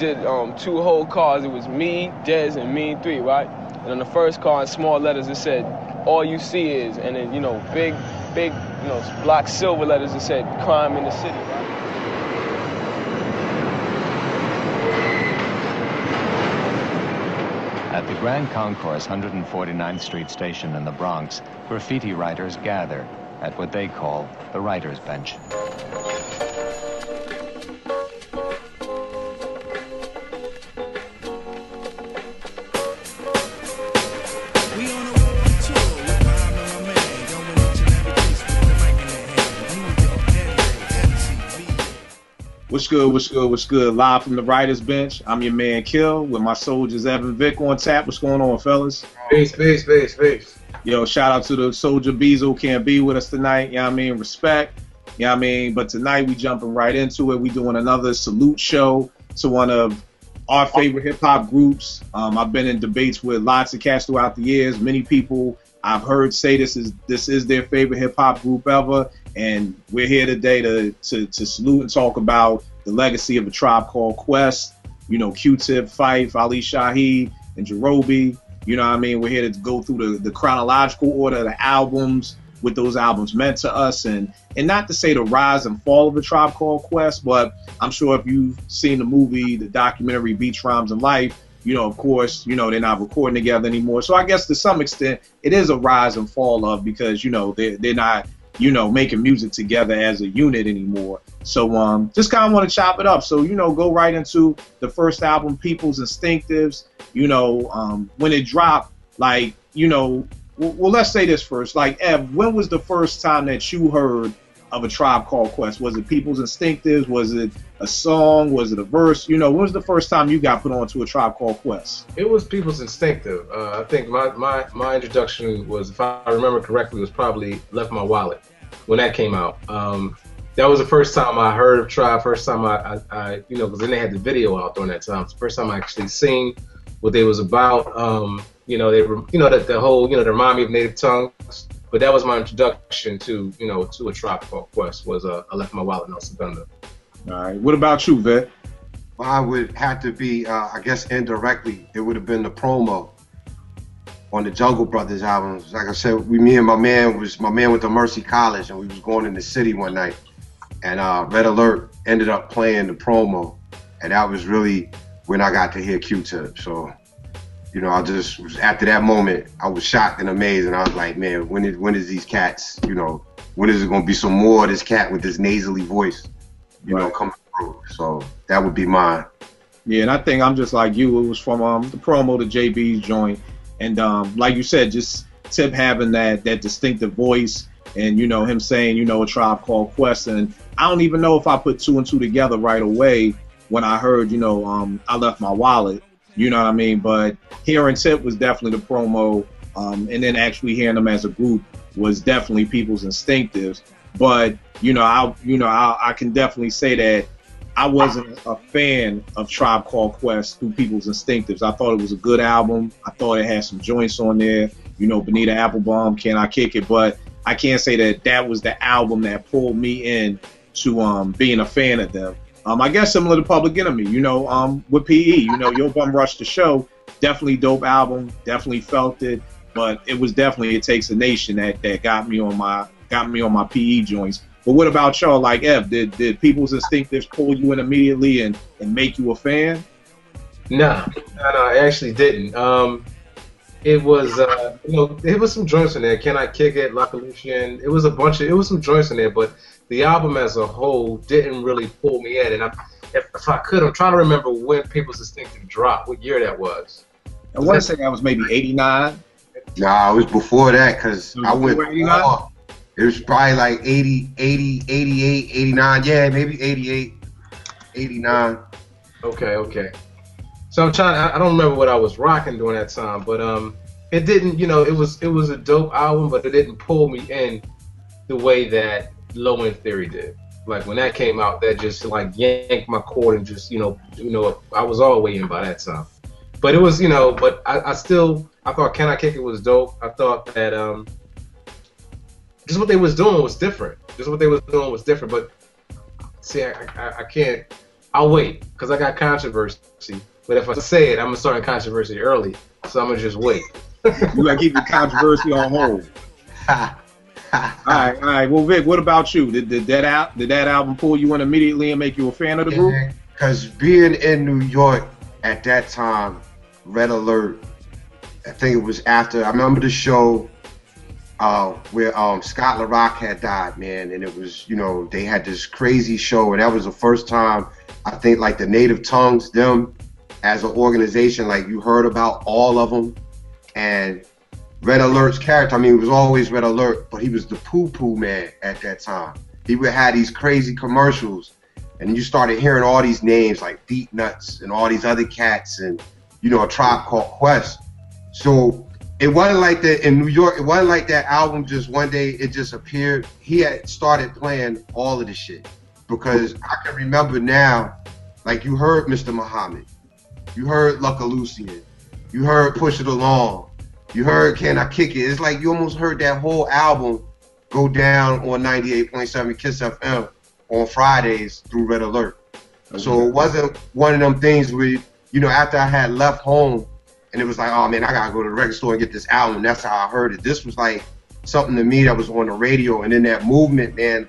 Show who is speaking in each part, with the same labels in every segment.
Speaker 1: did 2 whole cars. It was me, Dez, and me 3, right? And on the first car, in small letters, it said, "All you see is," and then, you know, big, you know, block silver letters, it said, "Crime in the city," right?
Speaker 2: At the Grand Concourse 149th Street station in the Bronx, graffiti writers gather at what they call the writer's bench.
Speaker 3: What's good, what's good, what's good? Live from the writer's bench. I'm your man Kill with my soldiers Evan Vic on tap. What's going on, fellas?
Speaker 4: Peace.
Speaker 3: Yo, shout out to the soldier Beezo can't be with us tonight. You know what I mean? Respect. You know what I mean? But tonight we jumping right into it. We doing another salute show to one of our favorite hip hop groups. I've been in debates with lots of cats throughout the years. Many people I've heard say this is their favorite hip hop group ever. And we're here today to salute and talk about the legacy of A Tribe Called Quest. You know, Q-Tip, Phife, Ali Shaheed, and Jerobi. You know what I mean? We're here to go through the chronological order of the albums, what those albums meant to us, and not to say the rise and fall of A Tribe Called Quest, but I'm sure if you've seen the movie, the documentary Beats, Rhymes, and Life, you know, of course, you know, they're not recording together anymore. So I guess to some extent, it is a rise and fall of, because, you know, they're not, you know, making music together as a unit anymore. So just kind of want to chop it up. So, you know, go right into the first album, People's Instinctives. You know, when it dropped, like, you know, well, let's say this first. Like, Ev, when was the first time that you heard of A Tribe Called Quest? Was it People's Instinctives? Was it a song? Was it a verse? You know, when was the first time you got put onto A Tribe Called Quest?
Speaker 4: It was People's Instinctive. I think my introduction was, if I remember correctly, was probably Left My Wallet when that came out. That was the first time I heard of Tribe. First time I you know, because then they had the video out during that time. It's the first time I actually seen what they was about. You know, they were, you know, that the whole, you know, they remind me of Native Tongues. But that was my introduction to, you know, to A Tribe Called Quest, was I Left My Wallet in El Segundo.
Speaker 3: All right. What about you, Vet?
Speaker 5: Well, I would have to be, I guess indirectly, it would have been the promo on the Jungle Brothers albums. Like I said, me and my man went to Mercy College, and we was going in the city one night, and Red Alert ended up playing the promo, and that was really when I got to hear Q-Tip. So, you know, I just was, after that moment, I was shocked and amazed, and I was like, man, when is these cats, you know, when is it gonna be some more of this cat with this nasally voice, you know, coming through? So that would be mine.
Speaker 3: Yeah, and I think I'm just like you. It was from the promo to JB's joint, and like you said, just Tip having that distinctive voice, and, you know, him saying, you know, A Tribe Called Quest, and I don't even know if I put 2 and 2 together right away when I heard, you know, I Left My Wallet. You know what I mean? But hearing Tip was definitely the promo, and then actually hearing them as a group was definitely People's Instinctives. But, you know, I can definitely say that I wasn't a fan of Tribe Called Quest through People's Instinctives. I thought it was a good album. I thought it had some joints on there. You know, Bonita Applebum, Can I Kick It? But I can't say that that was the album that pulled me in to being a fan of them. I guess similar to Public Enemy, you know, with PE, you know, Yo Bum Rush the Show, definitely dope album, definitely felt it, but it was definitely It Takes a Nation that got me on my PE joints. But what about y'all? Like, Ev, did People's Instinctives pull you in immediately and make you a fan?
Speaker 4: No, I actually didn't. It was, you know, there was some joints in there. Can I Kick It? La Pollution. It was some joints in there, but the album as a whole didn't really pull me in. And if I could, I'm trying to remember when People's Instinctive dropped, what year that was.
Speaker 3: I want to say that was maybe 89.
Speaker 5: Nah, it was before that, because I went,
Speaker 3: it
Speaker 5: was probably like 80, 88, 89. Yeah, maybe 88, 89.
Speaker 4: Okay. So I don't remember what I was rocking during that time, but it didn't, you know, it was a dope album, but it didn't pull me in the way that Low End Theory did. Like, when that came out, that just like yanked my cord, and just, you know, I was all the way in by that time. But it was, you know, but I thought Can I Kick It was dope. I thought that just what they was doing was different. But see, I can't I'll wait because I got controversy. But if I say it, I'm gonna start a controversy early, so I'm gonna just wait.
Speaker 3: You gotta keep the controversy on hold. All right. Well, Vic, what about you? Did that album pull you in immediately and make you a fan of the group?
Speaker 5: Because being in New York at that time, Red Alert, I think it was after, I remember the show where Scott LaRock had died, man, and it was, you know, they had this crazy show, and that was the first time, I think, like the Native Tongues, them, as an organization, like you heard about all of them, and Red Alert's character, I mean, it was always Red Alert, but he was the poo-poo man at that time. He would have these crazy commercials, and you started hearing all these names like Beat Nuts and all these other cats and, you know, A Tribe Called Quest. So it wasn't like that in New York. It wasn't like that album just one day, it just appeared. He had started playing all of the shit, because I can remember now, like you heard Mr. Muhammad, you heard Lucky Lucian, you heard Push It Along, you heard Can I Kick It. It's like you almost heard that whole album go down on 98.7 Kiss FM on Fridays through Red Alert. So it wasn't one of them things where, you know, after I had left home and it was like, oh man, I gotta go to the record store and get this album. And that's how I heard it. This was like something to me that was on the radio. And in that movement, man,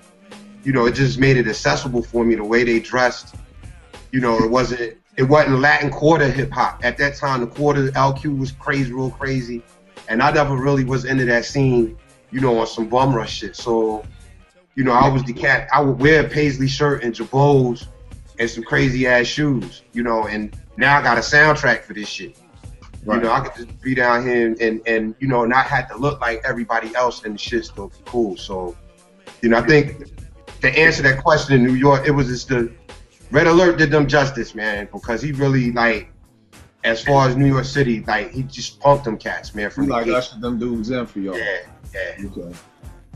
Speaker 5: you know, it just made it accessible for me, the way they dressed. You know, it wasn't Latin Quarter hip hop. At that time, the Quarter LQ was crazy, real crazy. And I never really was into that scene, you know, on some bum rush shit. So, you know, I was the cat. I would wear a paisley shirt and jabots and some crazy ass shoes, you know, and now I got a soundtrack for this shit. Right. You know, I could just be down here and you know, not have to look like everybody else and the shit still be cool. So, you know, I think to answer that question in New York, it was just the Red Alert did them justice, man, because he really, like, as far as New York City, like, he just pumped them cats, man.
Speaker 3: He like ushered them dudes in for y'all.
Speaker 5: Yeah.
Speaker 3: Okay.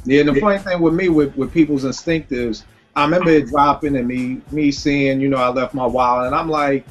Speaker 3: Yeah, and the funny thing with me, with People's Instinctives, I remember it dropping and me seeing, you know, I left my wallet, and I'm like,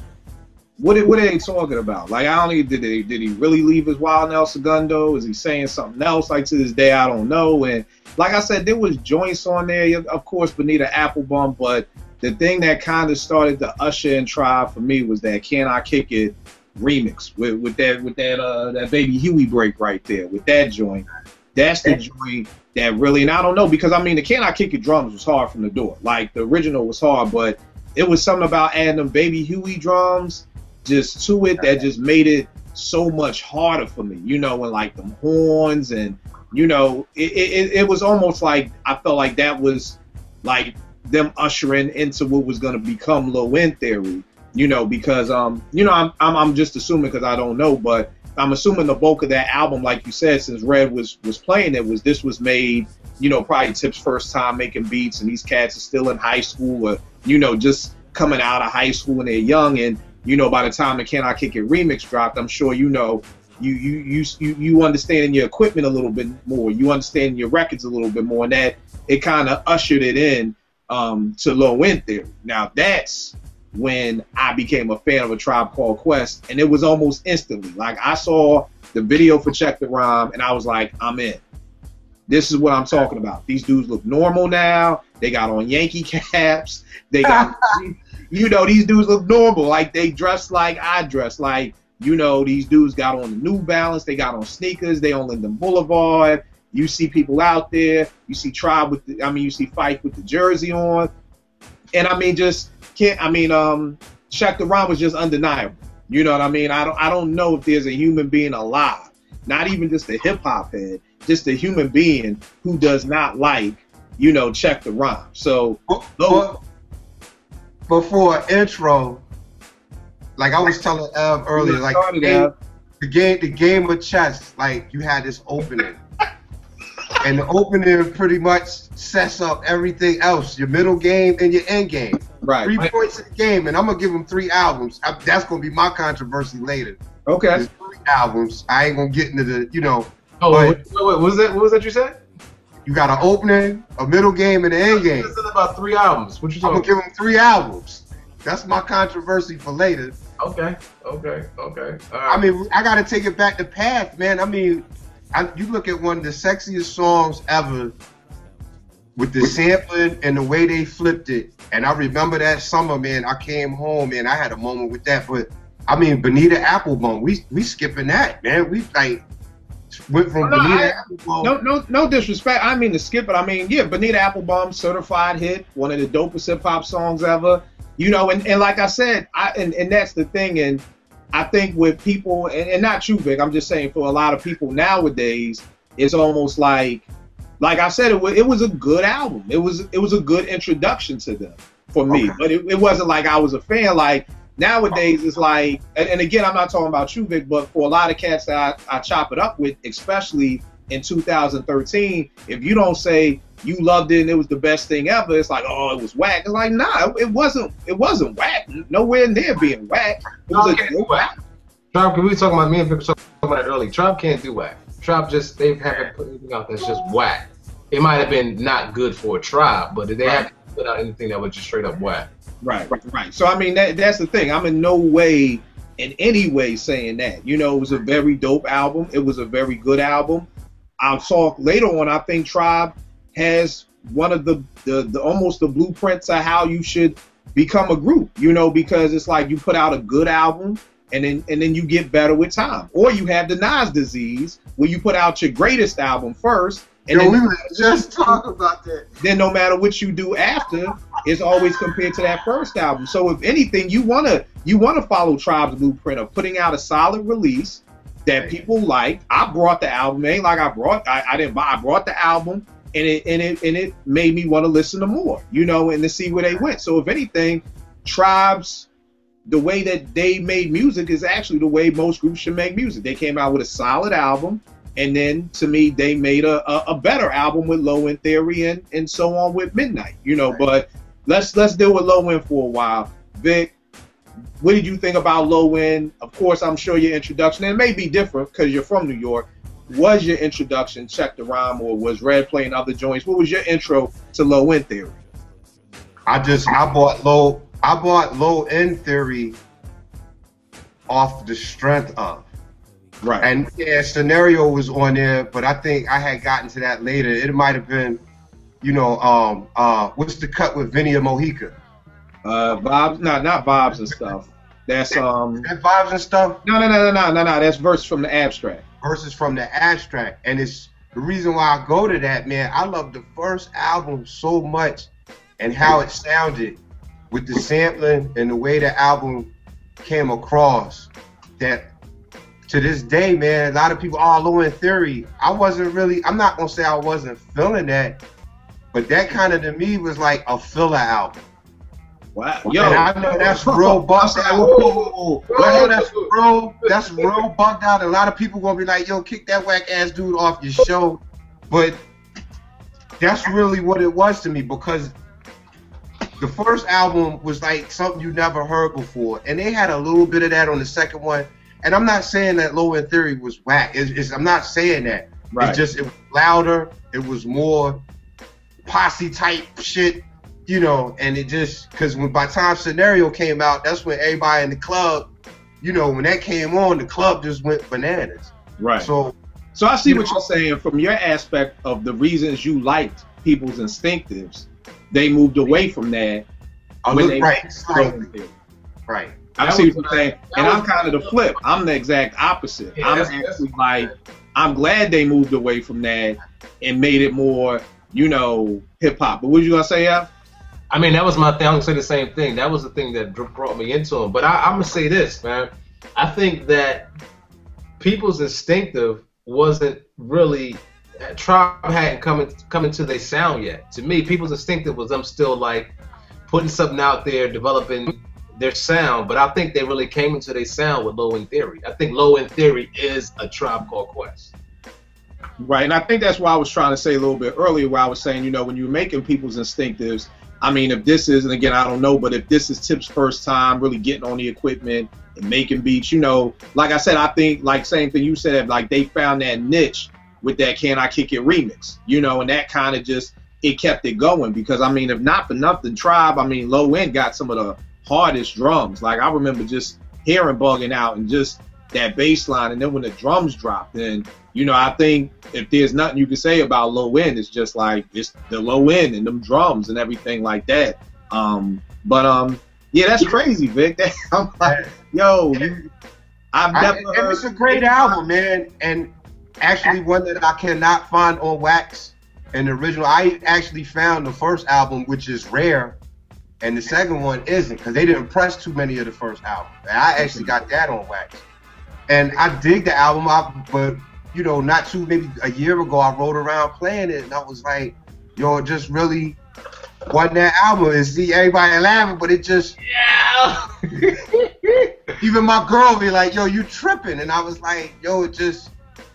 Speaker 3: what are they talking about? Like, I don't even, did he really leave his wallet in El Segundo? Is he saying something else? Like, to this day, I don't know. And like I said, there was joints on there, of course, Bonita Applebum, but the thing that kind of started to usher in Tribe for me was that Can I Kick It remix with that Baby Huey break right there, with that joint. That's the joint that really, and I don't know, because I mean, the Can I Kick It drums was hard from the door. Like, the original was hard, but it was something about adding them Baby Huey drums just to it that just made it so much harder for me, you know, and like them horns, and you know, it was almost like I felt like that was like them ushering into what was going to become Low End Theory, you know, because you know, I'm just assuming, because I don't know, but I'm assuming the bulk of that album, like you said, since Red was playing it, this was made, you know, probably Tip's first time making beats, and these cats are still in high school, or you know, just coming out of high school when they're young, and you know, by the time the Can I Kick It remix dropped, I'm sure, you know, you understand your equipment a little bit more, you understand your records a little bit more, and that it kind of ushered it in to Low End Theory. Now that's when I became a fan of A Tribe Called Quest, and it was almost instantly. Like, I saw the video for Check the Rhyme, and I was like, I'm in. This is what I'm talking about. These dudes look normal now. They got on Yankee caps. They got, you know, these dudes look normal. Like, they dress like I dress. Like, you know, these dudes got on the New Balance. They got on sneakers. They on Linden Boulevard. You see people out there. You see Tribe with the, I mean, you see Fife with the jersey on. And I mean, Check the Rhyme was just undeniable. You know what I mean? I don't know if there's a human being alive, not even just a hip hop head, just a human being who does not like, you know, Check the Rhyme. So,
Speaker 5: before intro, like I was telling Ev earlier, like the game of chess, like you had this opening. And the opening pretty much sets up everything else, your middle game and your end game.
Speaker 3: Right.
Speaker 5: 3 points in the game, and I'm going to give them 3 albums. That's going to be my controversy later.
Speaker 3: Okay.
Speaker 5: There's 3 albums. I ain't going to get into the, you know.
Speaker 4: Oh, wait, what was that you said?
Speaker 5: You got an opening, a middle game, and an end game.
Speaker 4: You said about 3 albums. What you talking about?
Speaker 5: I'm going to give them 3 albums. That's my controversy for later.
Speaker 4: Okay. All right.
Speaker 5: I mean, I got to take it back to Path, man. I mean, you look at one of the sexiest songs ever with the sampling and the way they flipped it. And I remember that summer, man, I came home and I had a moment with that. But I mean, Bonita Applebum, we skipping that, man. We like went from Bonita Applebum.
Speaker 3: No disrespect. I mean to skip it. I mean, yeah, Bonita Applebum, certified hit, one of the dopest hip hop songs ever. You know, and like I said, and that's the thing. And I think with people, and not you, Vic, I'm just saying for a lot of people nowadays, it's almost like I said, it was a good album. It was a good introduction to them for me. But it wasn't like I was a fan. Like nowadays, it's like, and again, I'm not talking about you, Vic, but for a lot of cats that I chop it up with, especially in 2013, if you don't say you loved it and it was the best thing ever, it's like, oh, it was whack. It's like, nah, it wasn't whack. Nowhere near being whack. It was a good whack.
Speaker 4: Tribe, we were talking about, me and Vic were talking about it earlier. Tribe can't do whack. Tribe just, they haven't put anything out that's just whack. It might have been not good for a Tribe, but they haven't put out anything that was just straight up whack. Right.
Speaker 3: So I mean, that's the thing. I'm in no way, in any way, saying that. You know, it was a very dope album. It was a very good album. I'll talk later on. I think Tribe has one of the almost the blueprints of how you should become a group. You know, because it's like you put out a good album. And then you get better with time. Or you have the Nas disease, where you put out your greatest album first. And
Speaker 5: we were just talking about that.
Speaker 3: Then no matter what you do after, it's always compared to that first album. So if anything, you wanna follow Tribe's blueprint of putting out a solid release that people like. I brought the album. It ain't like I didn't buy. I brought the album, and it made me want to listen to more. You know, and to see where they went. So if anything, Tribe's, the way that they made music is actually the way most groups should make music. They came out with a solid album, and then to me, they made a better album with Low End Theory and so on with Midnight. You know, but let's deal with Low End for a while. Vic, what did you think about Low End? Of course, I'm sure your introduction, and it may be different because you're from New York. Was your introduction Check the Rhyme, or was Red playing other joints? What was your intro to Low End Theory?
Speaker 5: I bought Low End Theory off the strength of.
Speaker 3: Right.
Speaker 5: And yeah, Scenario was on there, but I think I had gotten to that later. It might have been, you know, what's the cut with Vinny and Mojica?
Speaker 3: Bob's, not Bob's and stuff. That's
Speaker 5: that Bob's and stuff?
Speaker 3: No. That's Verses from the Abstract.
Speaker 5: Verses from the Abstract. And it's the reason why I go to that, man. I love the first album so much and how it sounded with the sampling and the way the album came across, that to this day, man, a lot of people, Low End Theory, I'm not gonna say I wasn't feeling that, but that kind of to me was like a filler album.
Speaker 3: Wow.
Speaker 5: Yo, and I know that's real bugged out. I know that's real bugged out. A lot of people gonna be like, yo, kick that whack ass dude off your show. But that's really what it was to me, because the first album was like something you never heard before, and they had a little bit of that on the second one. And I'm not saying that Low End Theory was whack. I'm not saying that. Right. It's just, it was louder. It was more posse type shit, you know. And it just, because by the time Scenario came out, that's when everybody in the club, you know, when that came on, the club just went bananas.
Speaker 3: Right. So I see what you're saying from your aspect of the reasons you liked People's Instinctives. They moved away from that.
Speaker 5: Right.
Speaker 3: I see what you're saying. And I'm kind of the flip. I'm the exact opposite.
Speaker 4: Yeah,
Speaker 3: I'm actually like, I'm glad they moved away from that and made it more, you know, hip hop. But what you gonna say, Al?
Speaker 4: I mean, that was my thing. I'm gonna say the same thing. That was the thing that brought me into them. But I'm gonna say this, man. I think that People's Instinctive wasn't really, Tribe hadn't come into their sound yet. To me, People's Instinctive was them still like putting something out there, developing their sound. But I think they really came into their sound with Low End Theory. I think Low End Theory is a Tribe Called Quest.
Speaker 3: Right, and I think that's why I was trying to say a little bit earlier, where I was saying, you know, when you're making People's Instinctives, I mean, if this is, and again, I don't know, but if this is Tip's first time really getting on the equipment and making beats, you know, like I said, I think, like, same thing you said, like, they found that niche with that Can I Kick It remix, you know, and that kind of just, it kept it going. Because, I mean, if not for nothing, Tribe, I mean, Low End got some of the hardest drums. Like, I remember just hearing Bugging Out and just that bass line, and then when the drums drop, then I think if there's nothing you can say about low end, it's just like it's the low end and them drums and everything like that. Yeah, that's crazy, Vic. I'm like, yo, I've never heard.
Speaker 5: And it's a great album, man, and actually one that I cannot find on wax. And the original, I actually found the first album, which is rare, and the second one isn't, because they didn't press too many of the first album. And I actually got that on wax. And I dig the album, but not too, maybe a year ago, I rode around playing it, and I was like, yo, it just really wasn't that album. And see everybody laughing, but it just, yeah. Even my girl be like, yo, you tripping. And I was like, yo, it just.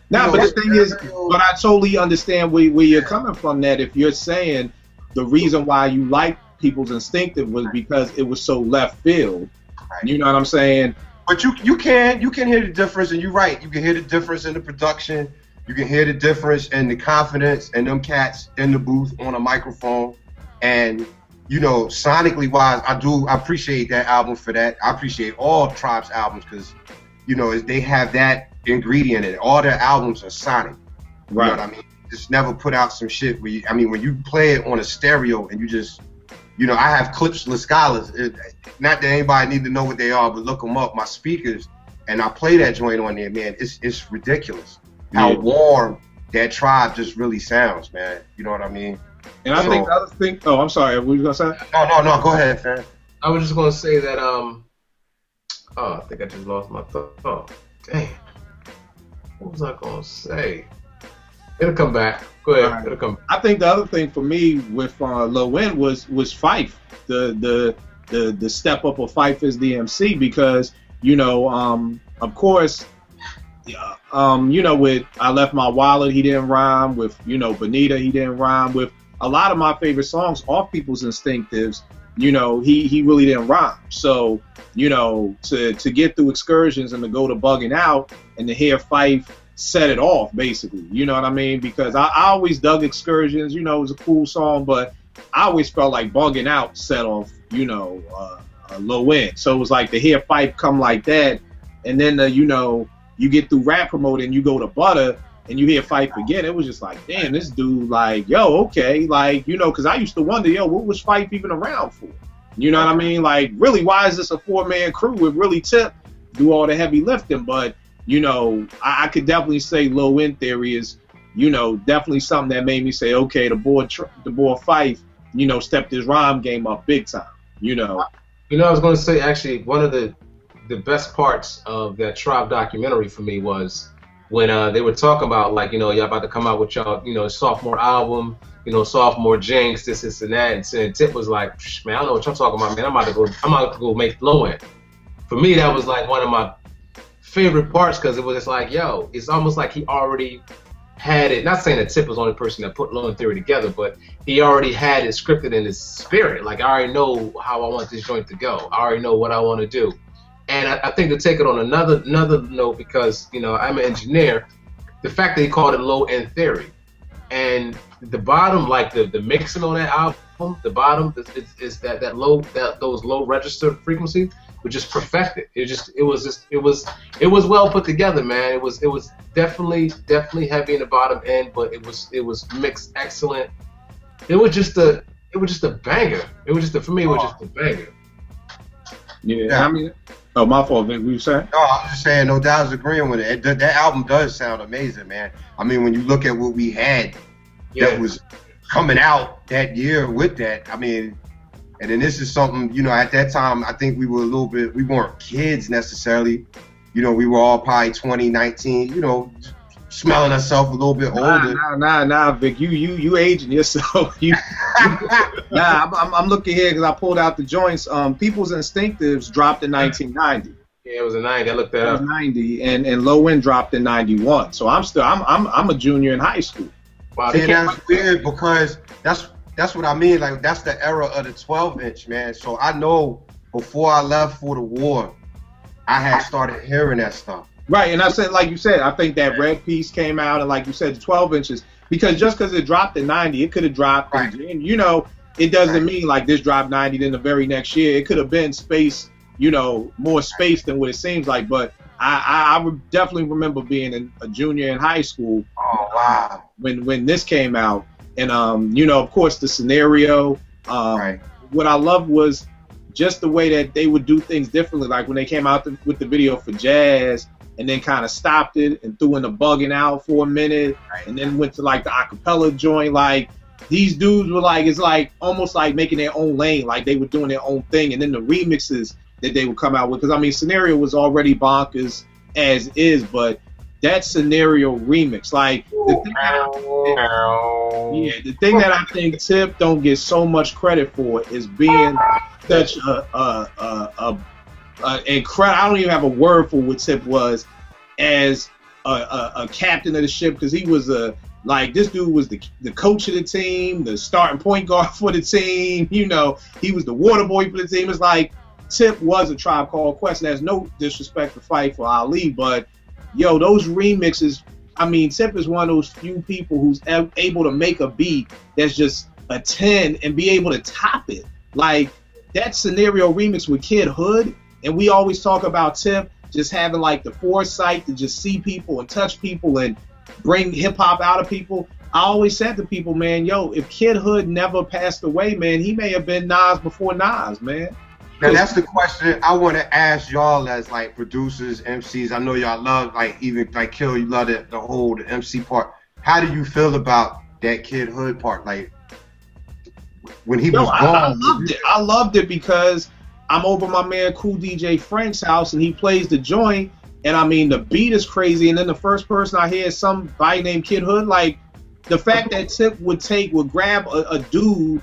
Speaker 3: No, but the thing is, but I totally understand where you're coming from. That if you're saying the reason why you like People's Instinctive was because it was so left field, right. You know what I'm saying?
Speaker 5: But you can hear the difference, and you're right. You can hear the difference in the production. You can hear the difference in the confidence and them cats in the booth on a microphone. And sonically wise, I appreciate that album for that. I appreciate all Tribe's albums because they have that ingredient in it. All their albums are sonic.
Speaker 3: Right.
Speaker 5: You know what I mean? Just never put out some shit where when you play it on a stereo and you just, I have clips, La Scalas. Not that anybody need to know what they are, but look them up. My speakers, and I play that joint on there, man. It's ridiculous how warm that Tribe just really sounds, man. You know what I mean?
Speaker 3: And I think the other thing. Oh, I'm sorry. What were you gonna say?
Speaker 5: No. Go ahead, fam.
Speaker 4: I was just gonna say that. I think I just lost my thought. Oh, damn. What was I gonna say? It'll come back. Go ahead. Right. It'll come back.
Speaker 3: I think the other thing for me with low end was Fife. The step up of Fife as the MC because of course. With I Left My Wallet, he didn't rhyme. With Bonita, he didn't rhyme. With a lot of my favorite songs off People's Instinctives, he really didn't rhyme. So to get through Excursions and to go to Bugging Out and to hear Fife set it off, basically, you know what I mean? Because I always dug Excursions, it was a cool song, but I always felt like Bugging Out set off, low end. So it was like to hear Fife come like that, and then you get through Rap Promote and you go to Butter and you hear Fife again, it was just like, damn, this dude, like, yo, okay, like, because I used to wonder, yo, what was Fife even around for? You know what I mean? Like, really, why is this a 4-man crew with really Tip do all the heavy lifting? But, I could definitely say Low End Theory is, definitely something that made me say, okay, the boy Fife, stepped his rhyme game up big time,
Speaker 4: I was going to say, actually, one of the best parts of that Tribe documentary for me was when they were talking about, like, y'all about to come out with y'all, sophomore album, sophomore jinx, this and that, and Tip was like, man, I don't know what y'all talking about, man. I'm about to go make Low End. For me, that was like one of my favorite parts because it was just like, yo, it's almost like he already had it. Not saying that Tip was the only person that put Low End Theory together, but he already had it scripted in his spirit. Like, I already know how I want this joint to go. I already know what I want to do. And I think to take it on another note, because I'm an engineer, the fact that he called it Low End Theory, and the bottom, like the mixing on that album, the bottom is those low register frequencies were just perfected. It was well put together, man. It was definitely heavy in the bottom end, but it was mixed excellent. It was just a banger. For me, it was just a banger.
Speaker 3: Yeah. I mean. Oh, my fault, Vic. What you saying?
Speaker 5: No, I was just saying, no doubt I was agreeing with it. That album does sound amazing, man. I mean, when you look at what we had that was coming out that year with that, I mean, and then this is something, at that time, I think we were we weren't kids necessarily. We were all probably 20, 19, smelling ourselves a little bit older.
Speaker 3: Nah, Vic, you aging yourself. I'm looking here because I pulled out the joints. People's Instinctives dropped in 1990.
Speaker 4: Yeah, it was a 90. I looked that up.
Speaker 3: It was 90, and Low End dropped in 91. So I'm a junior in high school.
Speaker 4: Wow,
Speaker 5: see, that's weird because that's what I mean. Like, that's the era of the 12-inch, man. So I know before I left for the war, I had started hearing that stuff.
Speaker 3: Right, and I said, like you said, I think that Red piece came out, and like you said, the 12 inches, because just because it dropped in 90, it could have dropped,
Speaker 5: right.
Speaker 3: And, it doesn't mean like this dropped 90, then the very next year, it could have been space, more space than what it seems like, but I definitely remember being a junior in high school.
Speaker 5: Oh wow!
Speaker 3: When this came out, and you know, of course, the scenario.
Speaker 5: Right.
Speaker 3: What I loved was just the way that they would do things differently. Like when they came out with the video for Jazz, and then kind of stopped it and threw in the bugging out for a minute,
Speaker 5: Right.
Speaker 3: and then went to like the acapella joint. Like these dudes were like, it's like almost like making their own lane. Like they were doing their own thing, and then the remixes that they would come out with. Because I mean, Scenario was already bonkers as is, but that Scenario remix, like the thing that I think Tip don't get so much credit for is being such incredible. I don't even have a word for what Tip was as a captain of the ship, because he was like, this dude was the coach of the team, the starting point guard for the team. You know, he was the water boy for the team. It's like Tip was a Tribe Called Quest. And there's no disrespect to Fight for Ali, but yo, those remixes. I mean, Tip is one of those few people who's able to make a beat that's just a 10 and be able to top it. Like that Scenario remix with Kid Hood, and we always talk about Tip just having like the foresight to just see people and touch people and bring hip hop out of people. I always said to people, man, yo, if Kid Hood never passed away, man, he may have been Nas before Nas, man.
Speaker 5: Now that's the question I want to ask y'all as like producers, MCs. I know y'all love, like, even like Kill, you love the whole the MC part. How do you feel about that Kid Hood part? Like when he was gone.
Speaker 3: I loved it. I loved it because I'm over my man Cool DJ Frank's house and he plays the joint, and I mean the beat is crazy, and then the first person I hear is somebody named Kid Hood. Like the fact that Tip would grab a dude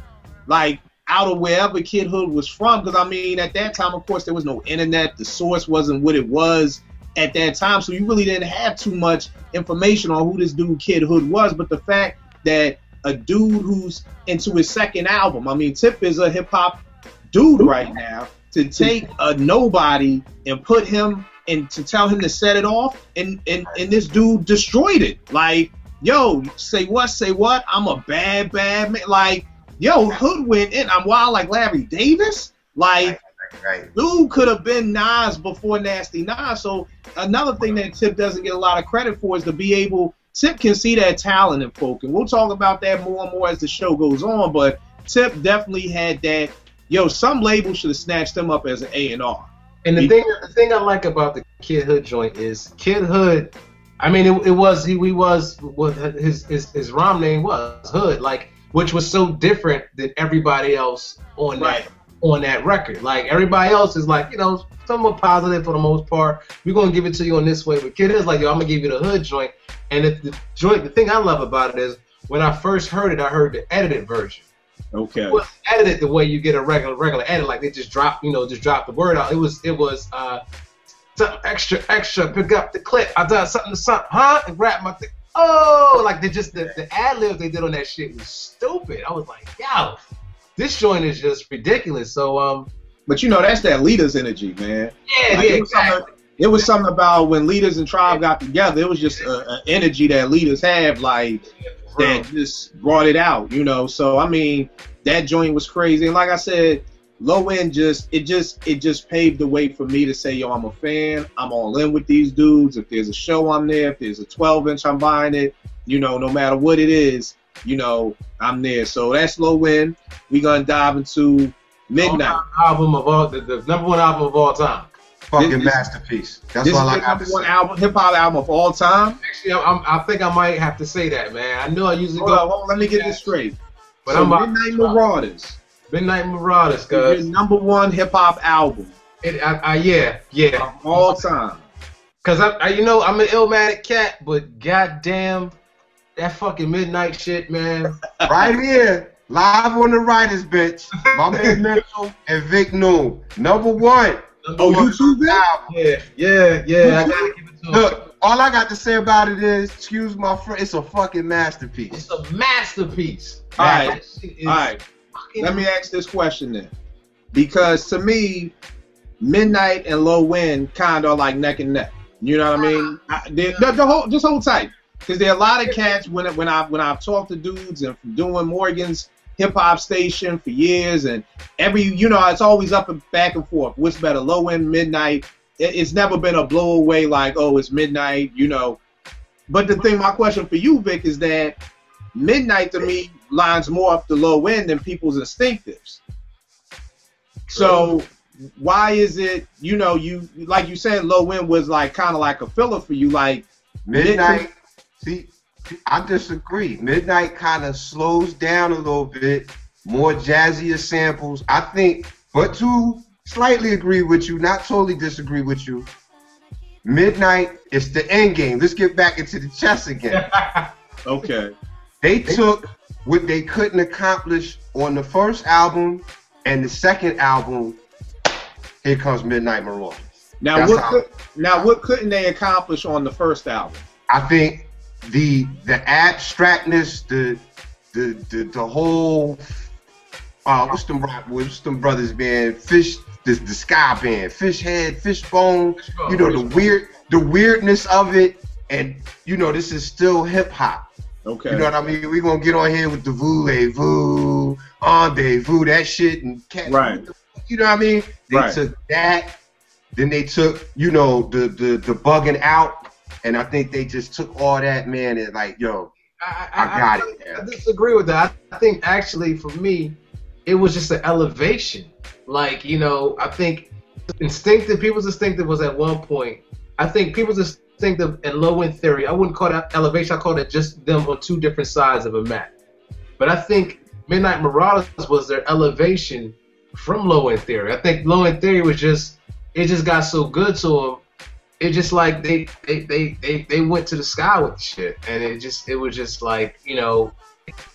Speaker 3: like out of wherever Kid Hood was from, because I mean at that time, of course, there was no internet, the source wasn't what it was at that time, so you really didn't have too much information on who this dude Kid Hood was. But the fact that a dude who's into his second album, I mean Tip is a hip hop dude right now, to take a nobody and put him and to tell him to set it off, and this dude destroyed it. Like, yo, say what, I'm a bad man. Like, yo, Hood went in. I'm wild like Larry Davis. Like,
Speaker 5: right.
Speaker 3: Dude could have been Nas before Nasty Nas. So another thing that Tip doesn't get a lot of credit for is to be able, Tip can see that talent in folk, and we'll talk about that more and more as the show goes on, but Tip definitely had that. Yo, some label should have snatched him up as an A&R.
Speaker 4: And the thing I like about the Kid Hood joint is Kid Hood, I mean, he was what his rhyme name was, Hood, like, which was so different than everybody else on that record. Like everybody else is like, you know, somewhat positive for the most part. We're gonna give it to you in this way, but Kid is like, yo, I'm gonna give you the Hood joint. And the thing I love about it is when I first heard it, I heard the edited version.
Speaker 3: Okay.
Speaker 4: It wasn't edited the way you get a regular edit, like they just drop the word out. It was something extra, pick up the clip. I done something, huh? And rap my thing. Oh, like the ad libs they did on that shit was stupid. I was like, yo, this joint is just ridiculous. So
Speaker 3: but you know, that's that Leaders energy, man.
Speaker 4: Yeah,
Speaker 3: like,
Speaker 4: yeah, exactly.
Speaker 3: It was something about when Leaders and Tribe got together. It was just an energy that Leaders have, like, that just brought it out, you know. So I mean, that joint was crazy, and like I said, Low End just paved the way for me to say, yo, I'm a fan. I'm all in with these dudes. If there's a show, I'm there. If there's a 12-inch, I'm buying it. You know, no matter what it is, you know, I'm there. So that's Low End. We gonna dive into Midnight.
Speaker 4: Album of all the number one album of all time.
Speaker 5: Fucking masterpiece. That's all I got to say. This is the
Speaker 3: number one hip hop album of all time.
Speaker 4: Actually, I think I might have to say that, man. I know I usually
Speaker 3: hold on, let me get this straight.
Speaker 4: But
Speaker 3: so Midnight Marauders.
Speaker 4: Midnight Marauders, guys.
Speaker 3: Your number one hip hop album.
Speaker 4: Yeah.
Speaker 3: Of all time.
Speaker 4: Cause I'm an Illmatic cat, but goddamn, that fucking Midnight shit, man.
Speaker 5: Right here, live on the writers bench, my man Mitchell and Vic Noon, number one.
Speaker 3: You too, Vic?
Speaker 4: Yeah. I gotta give it to him.
Speaker 5: Look, all I got to say about it is, excuse my friend, it's a fucking masterpiece.
Speaker 4: It's a masterpiece.
Speaker 3: All right. Let me ask this question then, because to me, Midnight and Low End kind of like neck and neck. You know what I mean? Just hold tight, because there are a lot of cats when I've talked to dudes and from doing Morgan's hip hop station for years, and it's always up and back and forth. What's better, Low End, Midnight? it's never been a blow away like, oh, it's Midnight, you know. But the thing, my question for you, Vic, is that Midnight to me lines more up the low end than people's Instinctives. So why is it, you know, you like you said, low end was like kind of like a filler for you, like
Speaker 5: Midnight. See, I disagree. Midnight kind of slows down a little bit, more jazzier samples. I think, but to slightly agree with you, not totally disagree with you. Midnight is the end game. Let's get back into the chess again.
Speaker 3: Okay.
Speaker 5: They took what they couldn't accomplish on the first album and the second album. Here comes Midnight Marauders.
Speaker 3: Now what couldn't they accomplish on the first album?
Speaker 5: I think the abstractness, the whole what's them brothers band, Fish, the Sky band, Fish Head, Fishbone, you know, the weirdness of it, and you know, this is still hip hop.
Speaker 3: Okay.
Speaker 5: You know what I mean? We gonna get on here with the voulez-vous, rendezvous, that shit, and
Speaker 3: right.
Speaker 5: You know what I mean? They took that, then they took, you know, the bugging out, and I think they just took all that, man, and like, yo, I got it.
Speaker 4: I disagree with that. I think actually for me, it was just an elevation. Like, you know, I think People's Instinctive was at one point. I think People's Instinctive and Low End Theory, I wouldn't call that elevation, I call it just them on two different sides of a map. But I think Midnight Marauders was their elevation from Low End Theory. I think Low End Theory was just, it just got so good to them. It just like they went to the sky with the shit, and it was just like, you know,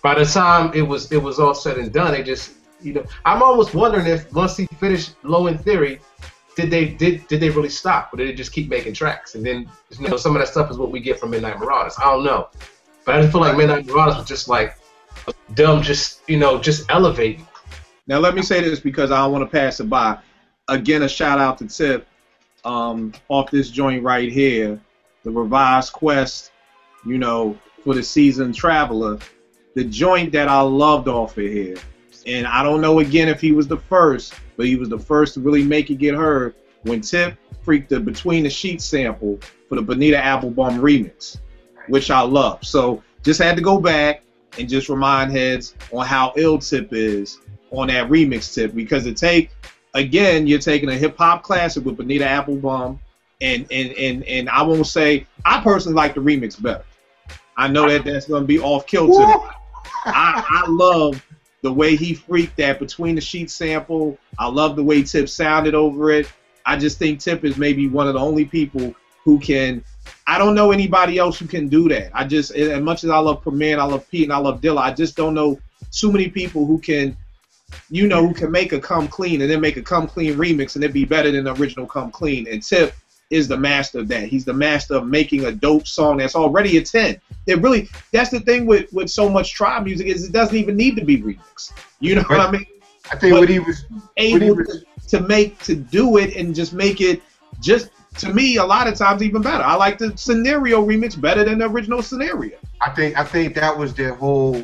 Speaker 4: by the time it was all said and done, they just, you know, I'm almost wondering if once he finished Low End Theory, did they really stop, or did they just keep making tracks? And then, you know, some of that stuff is what we get from Midnight Marauders. I don't know, but I just feel like Midnight Marauders was just like them, just, you know, just elevating.
Speaker 3: Now let me say this because I don't want to pass it by. Again, a shout out to Tip off this joint right here, the Revised Quest, you know, for the Seasoned Traveler, the joint that I loved off of here. And I don't know again if he was the first, but he was the first to really make it get heard when Tip freaked the Between the Sheets sample for the Bonita Applebum remix, which I love. So just had to go back and just remind heads on how ill Tip is on that remix Tip, because again, you're taking a hip hop classic with Bonita Applebum, and I won't say, I personally like the remix better. I know that's gonna be off kilter. I love the way he freaked that Between the Sheets sample. I love the way Tip sounded over it. I just think Tip is maybe one of the only people who can, I don't know anybody else who can do that. I just, as much as I love Premier and I love Pete and I love Dilla, I just don't know too many people who can, you know, who can make a Come Clean and then make a Come Clean remix and it'd be better than the original Come Clean. And Tip is the master of that. He's the master of making a dope song that's already a 10. It really, that's the thing with so much tribe music, is it doesn't even need to be remixed. You know what I mean?
Speaker 5: I think what he was
Speaker 3: able to do it and just make it, just to me, a lot of times even better. I like the Scenario remix better than the original Scenario.
Speaker 5: I think that was their whole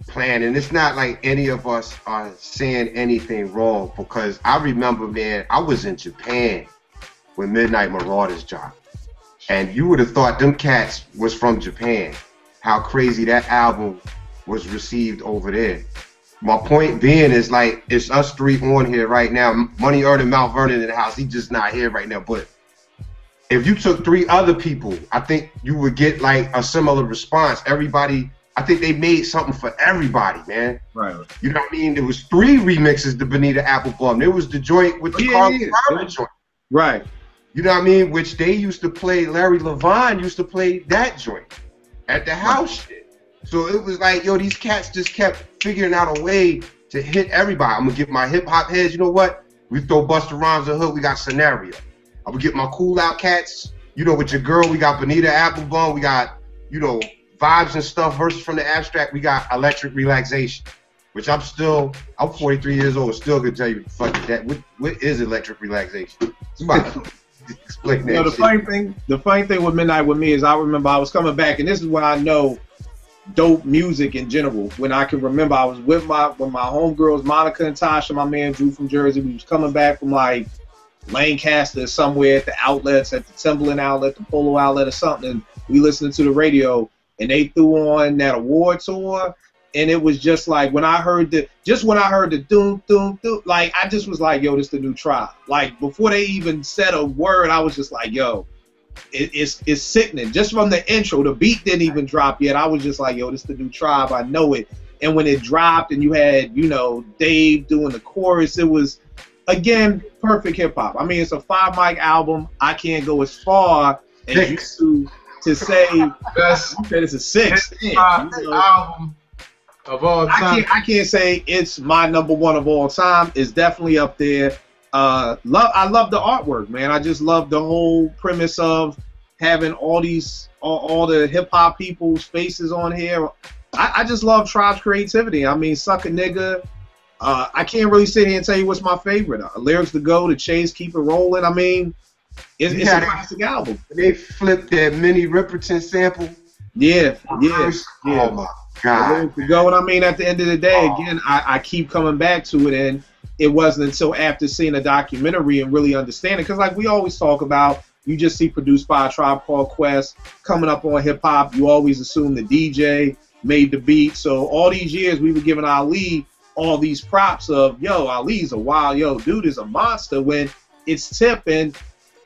Speaker 5: plan, and it's not like any of us are saying anything wrong, because I remember, man, I was in Japan when Midnight Marauders dropped, and you would have thought them cats was from Japan. How crazy that album was received over there. My point being is, like, it's us three on here right now. Money Earned and Mount Vernon in the house. He's just not here right now. But if you took 3 other people, I think you would get like a similar response. Everybody, I think they made something for everybody, man. Right. You know what I mean? There was 3 remixes to Bonita Applebum. There was the joint with the Carl joint.
Speaker 3: Right.
Speaker 5: You know what I mean? Which they used to play, Larry Levine used to play that joint at the house shit. So it was like, yo, these cats just kept figuring out a way to hit everybody. I'm gonna get my hip hop heads, you know what? We throw Busta Rhymes and Hood, we got Scenario. I'm gonna get my cool out cats, you know, with your girl, we got Bonita Applebum, we got, you know, vibes and stuff, verses from the abstract, we got Electric Relaxation. Which I'm 43 years old, still gonna tell you, fuck that. What is Electric Relaxation? Somebody explain that.
Speaker 3: You know, the funny thing with Midnight with me is, I remember I was coming back, and this is when I know dope music in general. When I can remember, I was with my homegirls, Monica and Tasha, my man Drew from Jersey. We was coming back from like Lancaster somewhere at the outlets, at the Timberland outlet, the Polo outlet or something, and we listening to the radio, and they threw on that award tour, and it was just like when I heard the doom doom doom, like I just was like, yo, this the new Tribe. Like before they even said a word, I was just like, yo, it's sickening. Just from the intro, the beat didn't even drop yet. I was just like, yo, this the new Tribe. I know it. And when it dropped, and you had, you know, Dave doing the chorus, it was, again, perfect hip hop. I mean, it's a 5 mic album. I can't go as far as you to say that it's a 6.
Speaker 4: Album of all time.
Speaker 3: I can't say it's my #1 of all time. It's definitely up there. I love the artwork, man. I just love the whole premise of having all the hip hop people's faces on here. I just love Tribe's creativity. I mean, Suck a Nigga. I can't really sit here and tell you what's my favorite. Lyrics to Go, The Chase, Keep It Rolling. I mean, it's a classic album.
Speaker 5: They flipped that Minnie Riperton sample.
Speaker 3: Yeah.
Speaker 5: Oh my God.
Speaker 3: Lyrics to Go, and I mean, at the end of the day, again, I keep coming back to it, and it wasn't until after seeing a documentary and really understanding, because like we always talk about, you just see produced by a Tribe Called Quest coming up on hip hop. You always assume the DJ made the beat. So all these years we were giving Ali all these props of, yo, Ali's a wild, yo, dude is a monster, when it's Tip. And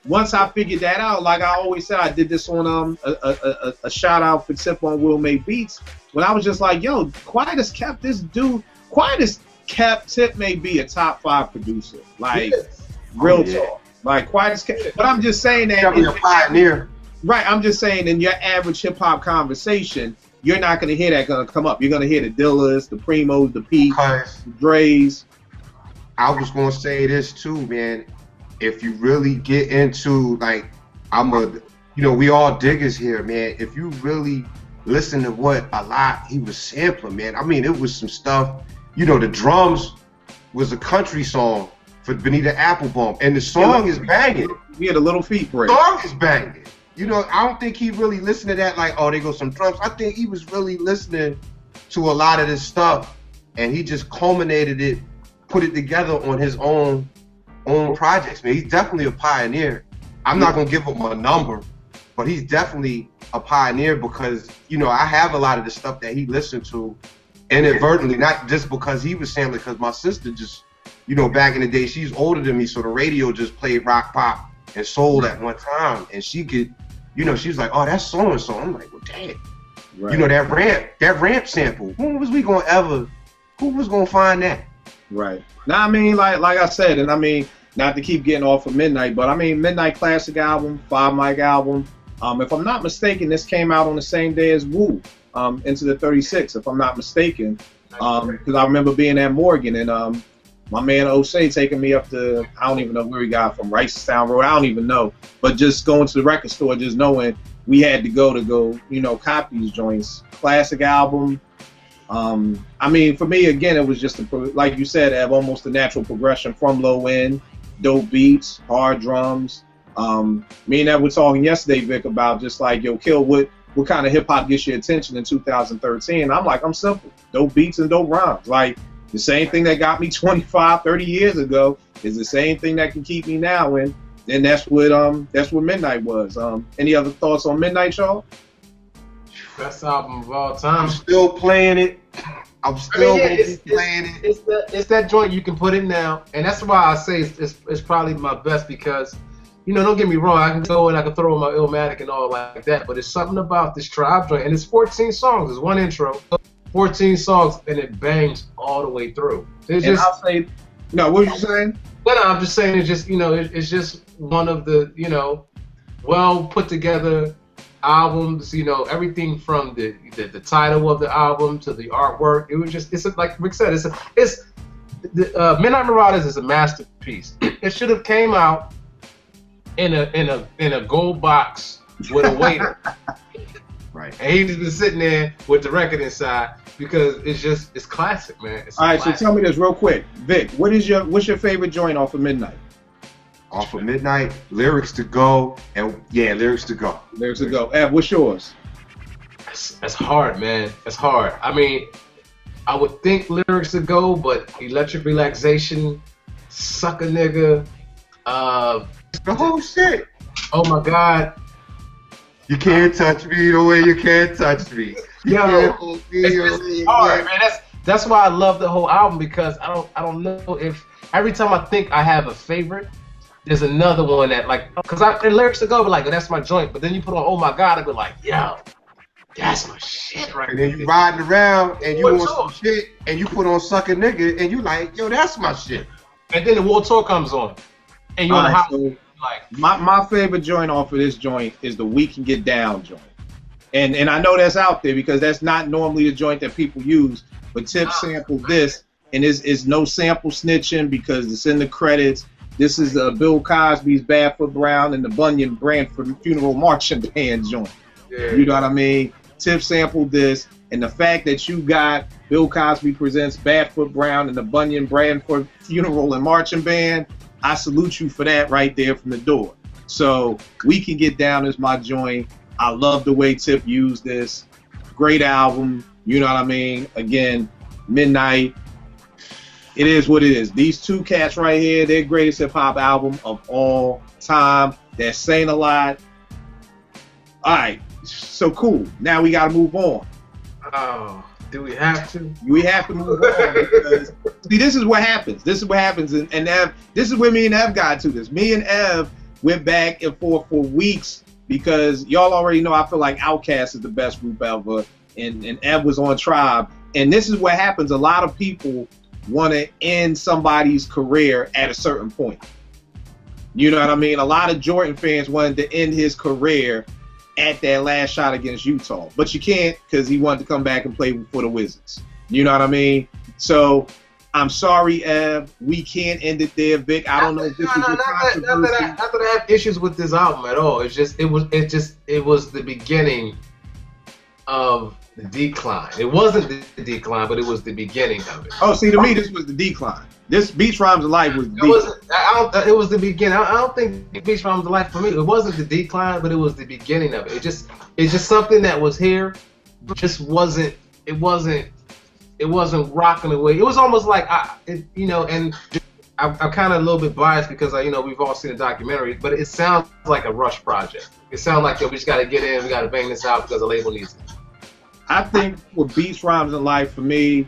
Speaker 3: once I figured that out, like I always said, I did this on a shout out for Tip on Will Make Beats, when I was just like, yo, Quiet as Kept, this dude, Quiet as Kept, Tip may be a top 5 producer. Like, real talk. Like, Quiet as Kept. But I'm just saying that.
Speaker 5: Definitely a pioneer.
Speaker 3: Right, I'm just saying in your average hip hop conversation, you're not going to hear that going to come up. You're going to hear the Dillas, the Primos, the Pete, the Dre's.
Speaker 5: I was going to say this too, man. If you really get into, like, we all diggers here, man. If you really listen to what a lot he was sampling, man. I mean, it was some stuff, the drums was a country song for Benita Applebaum, and the song is banging.
Speaker 3: We had a Little Feet break.
Speaker 5: The song is banging. I don't think he really listened to that like, oh, there goes some drums. I think he was really listening to a lot of this stuff, and he just culminated it, put it together on his own projects, man. He's definitely a pioneer. I'm not going to give him a number, but he's definitely a pioneer because, I have a lot of the stuff that he listened to inadvertently, not just because he was sampling, because my sister just, back in the day, she's older than me, so the radio just played rock, pop, and soul at one time, and she could, she was like, oh, that's so-and-so. I'm like, well, damn. Right. that ramp sample, who was going to find that?
Speaker 3: Right. Now, I mean, like I said, and I mean, not to keep getting off of Midnight, but I mean, Midnight classic album, 5 mic album. If I'm not mistaken, this came out on the same day as Woo, Into the 36, if I'm not mistaken. Because I remember being at Morgan, and my man Osei taking me up to, I don't even know where he got from, Ricestown Road, I don't even know. But just going to the record store, just knowing we had to go, cop these joints. Classic album. I mean, for me, again, it was just, like you said, have almost a natural progression from low end, dope beats, hard drums. Me and Ed were talking yesterday, Vic, about just like, yo, Kill, what kind of hip hop gets your attention in 2013? I'm like, I'm simple. Dope beats and dope rhymes. Like, the same thing that got me 25, 30 years ago is the same thing that can keep me now. And that's what Midnight was. Any other thoughts on Midnight, y'all?
Speaker 4: Best album of all time.
Speaker 5: I'm still playing it. I'm still gonna be playing it.
Speaker 4: It's that joint you can put in now, and that's why I say it's probably my best, because, don't get me wrong, I can go and I can throw in my Illmatic and all like that, but it's something about this Tribe joint, and it's 14 songs. It's one intro, 14 songs, and it bangs all the way through.
Speaker 3: I'll say, no, what were you saying?
Speaker 4: No, I'm just saying it's just, it's just one of the, well put together albums, everything from the title of the album to the artwork. It was just, it's like Rick said, it's Midnight Marauders is a masterpiece. It should have came out in a gold box with a waiter.
Speaker 3: Right.
Speaker 4: And he's been sitting there with the record inside, because it's classic, man.
Speaker 3: All right, so tell me this real quick, Vic. What's your favorite joint off of Midnight?
Speaker 5: Off of Midnight, Lyrics to Go, and Lyrics to Go.
Speaker 3: Lyrics to Go. Ev, what's yours?
Speaker 4: That's hard, man. That's hard. I mean, I would think Lyrics to Go, but Electric Relaxation, Suck a Nigga,
Speaker 5: The whole shit.
Speaker 4: Oh my God.
Speaker 5: You can't touch me the way you can't touch me.
Speaker 4: It's hard, man. That's why I love the whole album, because I don't know if every time I think I have a favorite, there's another one that like, because the lyrics to go be like, oh, that's my joint, but then you put on Oh My God, I be like, yo, that's my shit right
Speaker 5: And
Speaker 4: there.
Speaker 5: then you riding around and you want some shit and you put on Suck a Nigga and you like, yo, that's my shit.
Speaker 4: And then the World Tour comes on, and you're on the house.
Speaker 3: So
Speaker 4: Like,
Speaker 3: my favorite joint off of this joint is the We Can Get Down joint. And I know that's out there because that's not normally the joint that people use, but Tip sampled this, and it's no sample snitching because it's in the credits. This is Bill Cosby's Barefoot Brown and the Bunyan Branford Funeral Marching Band joint.
Speaker 4: yeah.
Speaker 3: You know what I mean? Tip sampled this, and the fact that you got Bill Cosby presents Barefoot Brown and the Bunyan Branford Funeral and Marching Band, I salute you for that right there from the door. So We Can Get Down is my joint. I love the way Tip used this. Great album. You know what I mean? Again, Midnight. It is what it is. These two cats right here, their greatest hip hop album of all time. They're saying a lot. All right. So cool. Now we got to move on.
Speaker 4: Oh, do we have to?
Speaker 3: We have to move on because see, this is what happens. This is what happens, and Ev, this is where me and Ev got to this. Me and Ev went back and forth for weeks because y'all already know I feel like Outkast is the best group ever, and Ev was on Tribe, and this is what happens. A lot of people want to end somebody's career at a certain point. You know what I mean? A lot of Jordan fans wanted to end his career at that last shot against Utah, but you can't because he wanted to come back and play for the Wizards. You know what I mean? So I'm sorry, Ev. We can't end it there, Vic. I don't know if this is your controversy.
Speaker 4: Not that I have issues with this album at all. It's just it was the beginning of the decline. It wasn't the decline, but it was the beginning of it.
Speaker 3: Oh, see, to me, this was the decline. This Beach Rhymes of Life was the decline.
Speaker 4: It was the beginning. I don't think Beach Rhymes of Life for me. It wasn't the decline, but it was the beginning of it. It's just something that was here, but just wasn't. It wasn't rocking away. It was almost like and I'm kind of a little bit biased because we've all seen the documentary, but it sounds like a rush project. It sounds like we just got to get in, we got to bang this out because the label needs it.
Speaker 3: I think with Beach Rhymes of Life for me,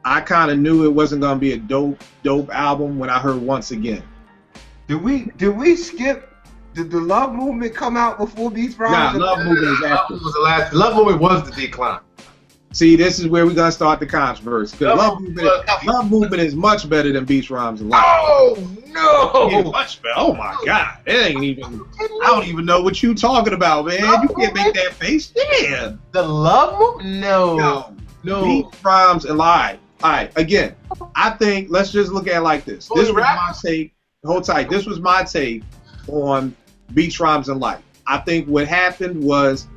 Speaker 3: I kind of knew it wasn't gonna be a dope album when I heard Once Again.
Speaker 5: Did we skip? Did the Love Movement come out before Beach Rhymes?
Speaker 3: Nah, Love Movement is after.
Speaker 4: Love Movement was the decline.
Speaker 3: See, this is where we're gonna start the controversy. Because Love Movement is much better than Beach Rhymes of Life.
Speaker 4: Oh no!
Speaker 3: Yeah, much better. Oh my God, it ain't even. I don't even know what you talking about, man. You can't make that face. Yeah.
Speaker 4: The Love Movement? No.
Speaker 3: Beach Rhymes and Life. All right, again, I think let's just look at it like this. This was my take. Hold tight. This was my take on Beach Rhymes and Life. I think what happened was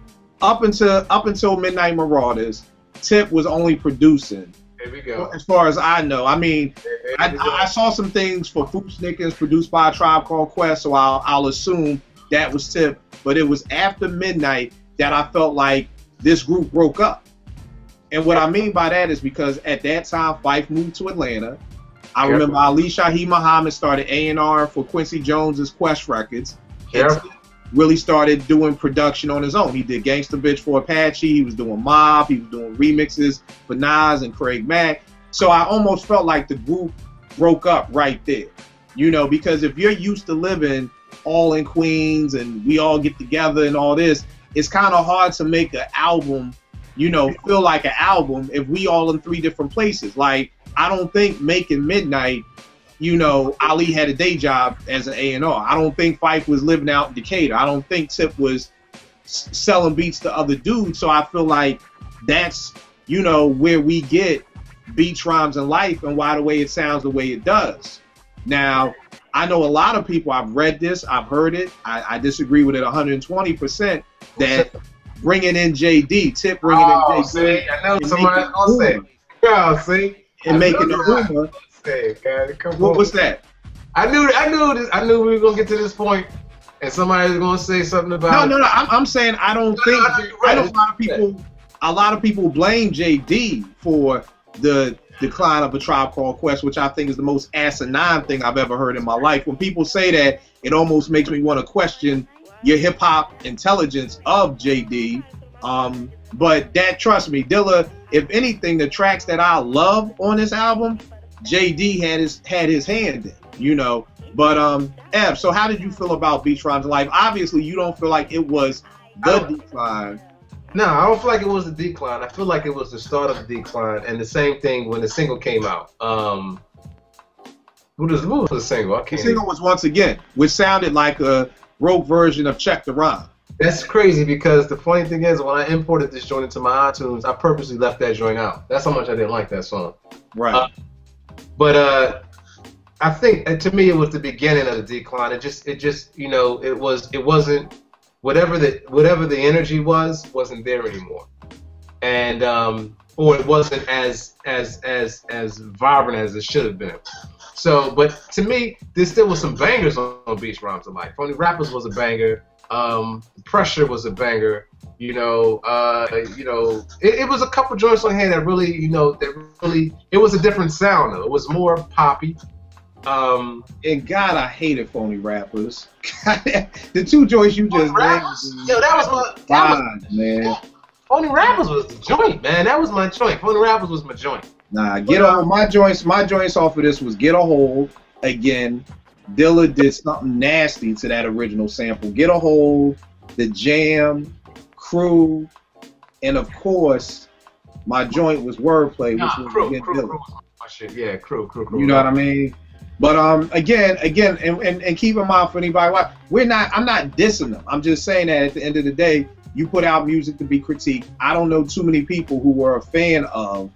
Speaker 3: up until Midnight Marauders, Tip was only producing.
Speaker 4: Here we go.
Speaker 3: As far as I know, I mean, I saw some things for Food Snickers produced by a Tribe Called Quest, so I'll assume that was Tip. But it was after Midnight that I felt like this group broke up. And what I mean by that is because at that time, Phife moved to Atlanta. I remember Ali Shaheed Muhammad started A&R for Quincy Jones's Quest Records. And really started doing production on his own. He did Gangsta Bitch for Apache. He was doing Mob. He was doing remixes for Nas and Craig Mack. So I almost felt like the group broke up right there. Because if you're used to living all in Queens and we all get together and all this, it's kind of hard to make an album feel like an album if we all in three different places. Like, I don't think making Midnight, Ali had a day job as an A&R. I don't think Phife was living out in Decatur. I don't think Tip was selling beats to other dudes. So I feel like that's, where we get Beach Rhymes and Life and why the way it sounds the way it does. Now, I know a lot of people, I've read this, I've heard it, I disagree with it 120%, that bringing in JD, Tip bringing in JD.
Speaker 4: See, I know somebody's gonna say. Yeah, see.
Speaker 3: And making the rumor. What's that?
Speaker 4: I knew we were gonna get to this point, and somebody's gonna say something about.
Speaker 3: No. I'm saying I don't think. I know a lot of people blame JD for the decline of A Tribe Called Quest, which I think is the most asinine thing I've ever heard in my life. When people say that, it almost makes me want to question your hip hop intelligence of JD. But that, trust me, Dilla, if anything, the tracks that I love on this album, JD had his hand in, you know. But Ev, so how did you feel about Beats, Rhymes, and Life? Obviously, you don't feel like it was the decline.
Speaker 4: No, I don't feel like it was the decline. I feel like it was the start of the decline, and the same thing when the single came out. What was the single?
Speaker 3: The single was Once Again, which sounded like a rogue version of Check the Rhyme.
Speaker 4: That's crazy because the funny thing is, when I imported this joint into my iTunes, I purposely left that joint out. That's how much I didn't like that song.
Speaker 3: Right.
Speaker 4: But I think to me it was the beginning of the decline. It just you know it wasn't whatever the energy wasn't there anymore, and or it wasn't as vibrant as it should have been. So, but to me, there still was some bangers on Beats, Rhymes, and Life. Phony Rappers was a banger. Pressure was a banger. You know, it was a couple joints on here that really, it was a different sound though. It was more poppy.
Speaker 3: And God, I hated Phony Rappers. The two joints you just named.
Speaker 4: Yo, that was
Speaker 3: man.
Speaker 4: Phony Rappers was the joint, man. That was my joint. Phony Rappers was my joint.
Speaker 3: Nah, my joints off of this was Get a Hold. Again, Dilla did something nasty to that original sample. Get a Hold, The Jam, Crew, and of course, my joint was Wordplay, which was
Speaker 4: Crew,
Speaker 3: again Dilla.
Speaker 4: Crew was my shit. Yeah, Crew.
Speaker 3: You know what I mean? But again, and keep in mind for anybody, I'm not dissing them. I'm just saying that at the end of the day, you put out music to be critiqued. I don't know too many people who were a fan of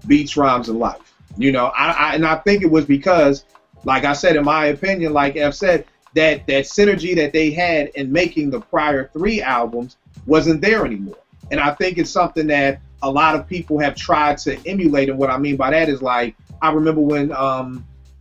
Speaker 3: Beats, Rhymes, and Life. You know, I think it was because, like I said, in my opinion, like F said, that synergy that they had in making the prior 3 albums wasn't there anymore. And I think it's something that a lot of people have tried to emulate. And what I mean by that is, like, I remember when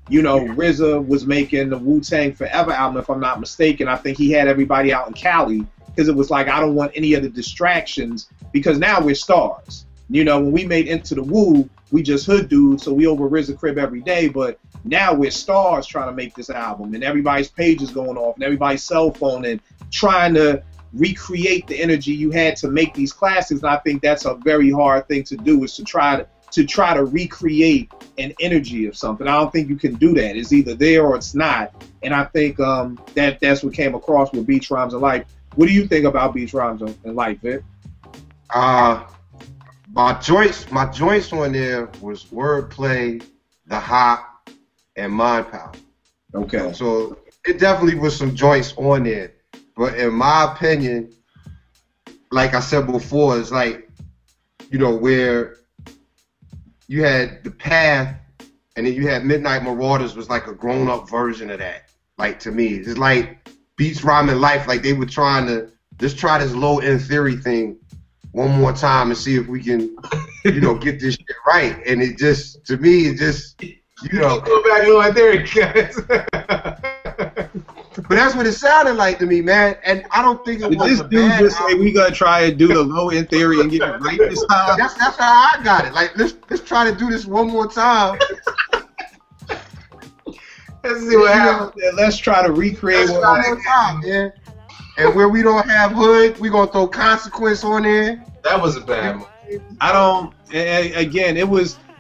Speaker 3: RZA was making the Wu-Tang Forever album, if I'm not mistaken. I think he had everybody out in Cali because it was like, I don't want any other distractions because now we're stars. You know, when we made Into the Woo, we just hood dudes, so we over RZA crib every day, but now we're stars trying to make this album, and everybody's page is going off, and everybody's cell phone, and trying to recreate the energy you had to make these classics. And I think that's a very hard thing to do, is to try to recreate an energy of something. I don't think you can do that. It's either there or it's not. And I think that's what came across with Beats, Rhymes, and Life. What do you think about Beats, Rhymes, and Life, Vic?
Speaker 5: My joints on there was Wordplay, The Hop, and Mind Power.
Speaker 3: Okay.
Speaker 5: So it definitely was some joints on there. But in my opinion, like I said before, it's like, where you had The Path and then you had Midnight Marauders was like a grown-up version of that. Like, to me, it's like Beats, Rhyme, and Life, like they were trying to just try this low-end theory thing one more time and see if we can, get this shit right. And it just, to me, it just,
Speaker 4: Go back to my theory, guys.
Speaker 5: But that's what it sounded like to me, man. And I don't think it was
Speaker 3: this
Speaker 5: a
Speaker 3: dude
Speaker 5: bad
Speaker 3: just say
Speaker 5: album.
Speaker 3: we gonna try and do the low-end theory and get it right this time?
Speaker 5: That's how I got it. Like, let's try to do this one more time.
Speaker 4: Let's see what happens.
Speaker 3: Let's try to recreate one
Speaker 5: more time, man. And where we don't have hood, we gonna throw Consequence on there.
Speaker 4: That was a bad one.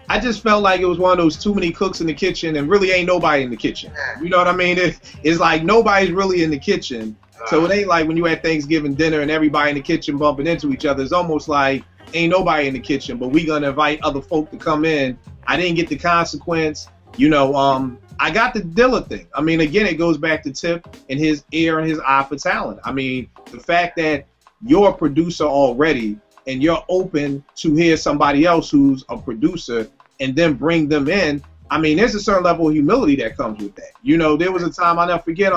Speaker 3: I just felt like it was one of those too many cooks in the kitchen and really ain't nobody in the kitchen. You know what I mean? It's like nobody's really in the kitchen. So it ain't like when you at Thanksgiving dinner and everybody in the kitchen bumping into each other. It's almost like ain't nobody in the kitchen, but we gonna invite other folk to come in. I didn't get the Consequence. I got the Dilla thing. I mean, again, it goes back to Tip and his ear and his eye for talent. I mean, the fact that you're a producer already and you're open to hear somebody else who's a producer and then bring them in. I mean, there's a certain level of humility that comes with that. There was a time I'll never forget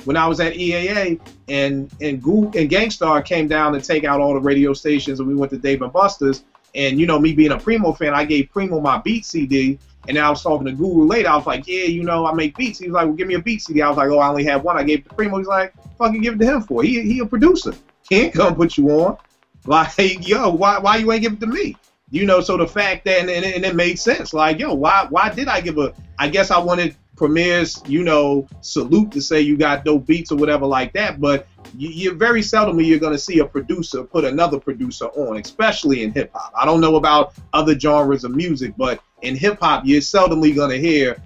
Speaker 3: when I was at EAA and Gangstar came down to take out all the radio stations and we went to Dave & Buster's. And, me being a Primo fan, I gave Primo my beat CD. And then I was talking to Guru later. I was like, yeah, I make beats. He was like, well, give me a beat CD. I was like, oh, I only have one. I gave it to Primo. He's like, fucking give it to him for. He a producer. He ain't gonna put you on. Like, yo, why you ain't give it to me? You know, so the fact that, and it made sense. Like, yo, why did I give I guess I wanted Premier's, you know, salute to say you got dope beats or whatever like that, but you're very seldomly you're going to see a producer put another producer on, especially in hip-hop. I don't know about other genres of music, but in hip-hop, you're seldomly going to hear,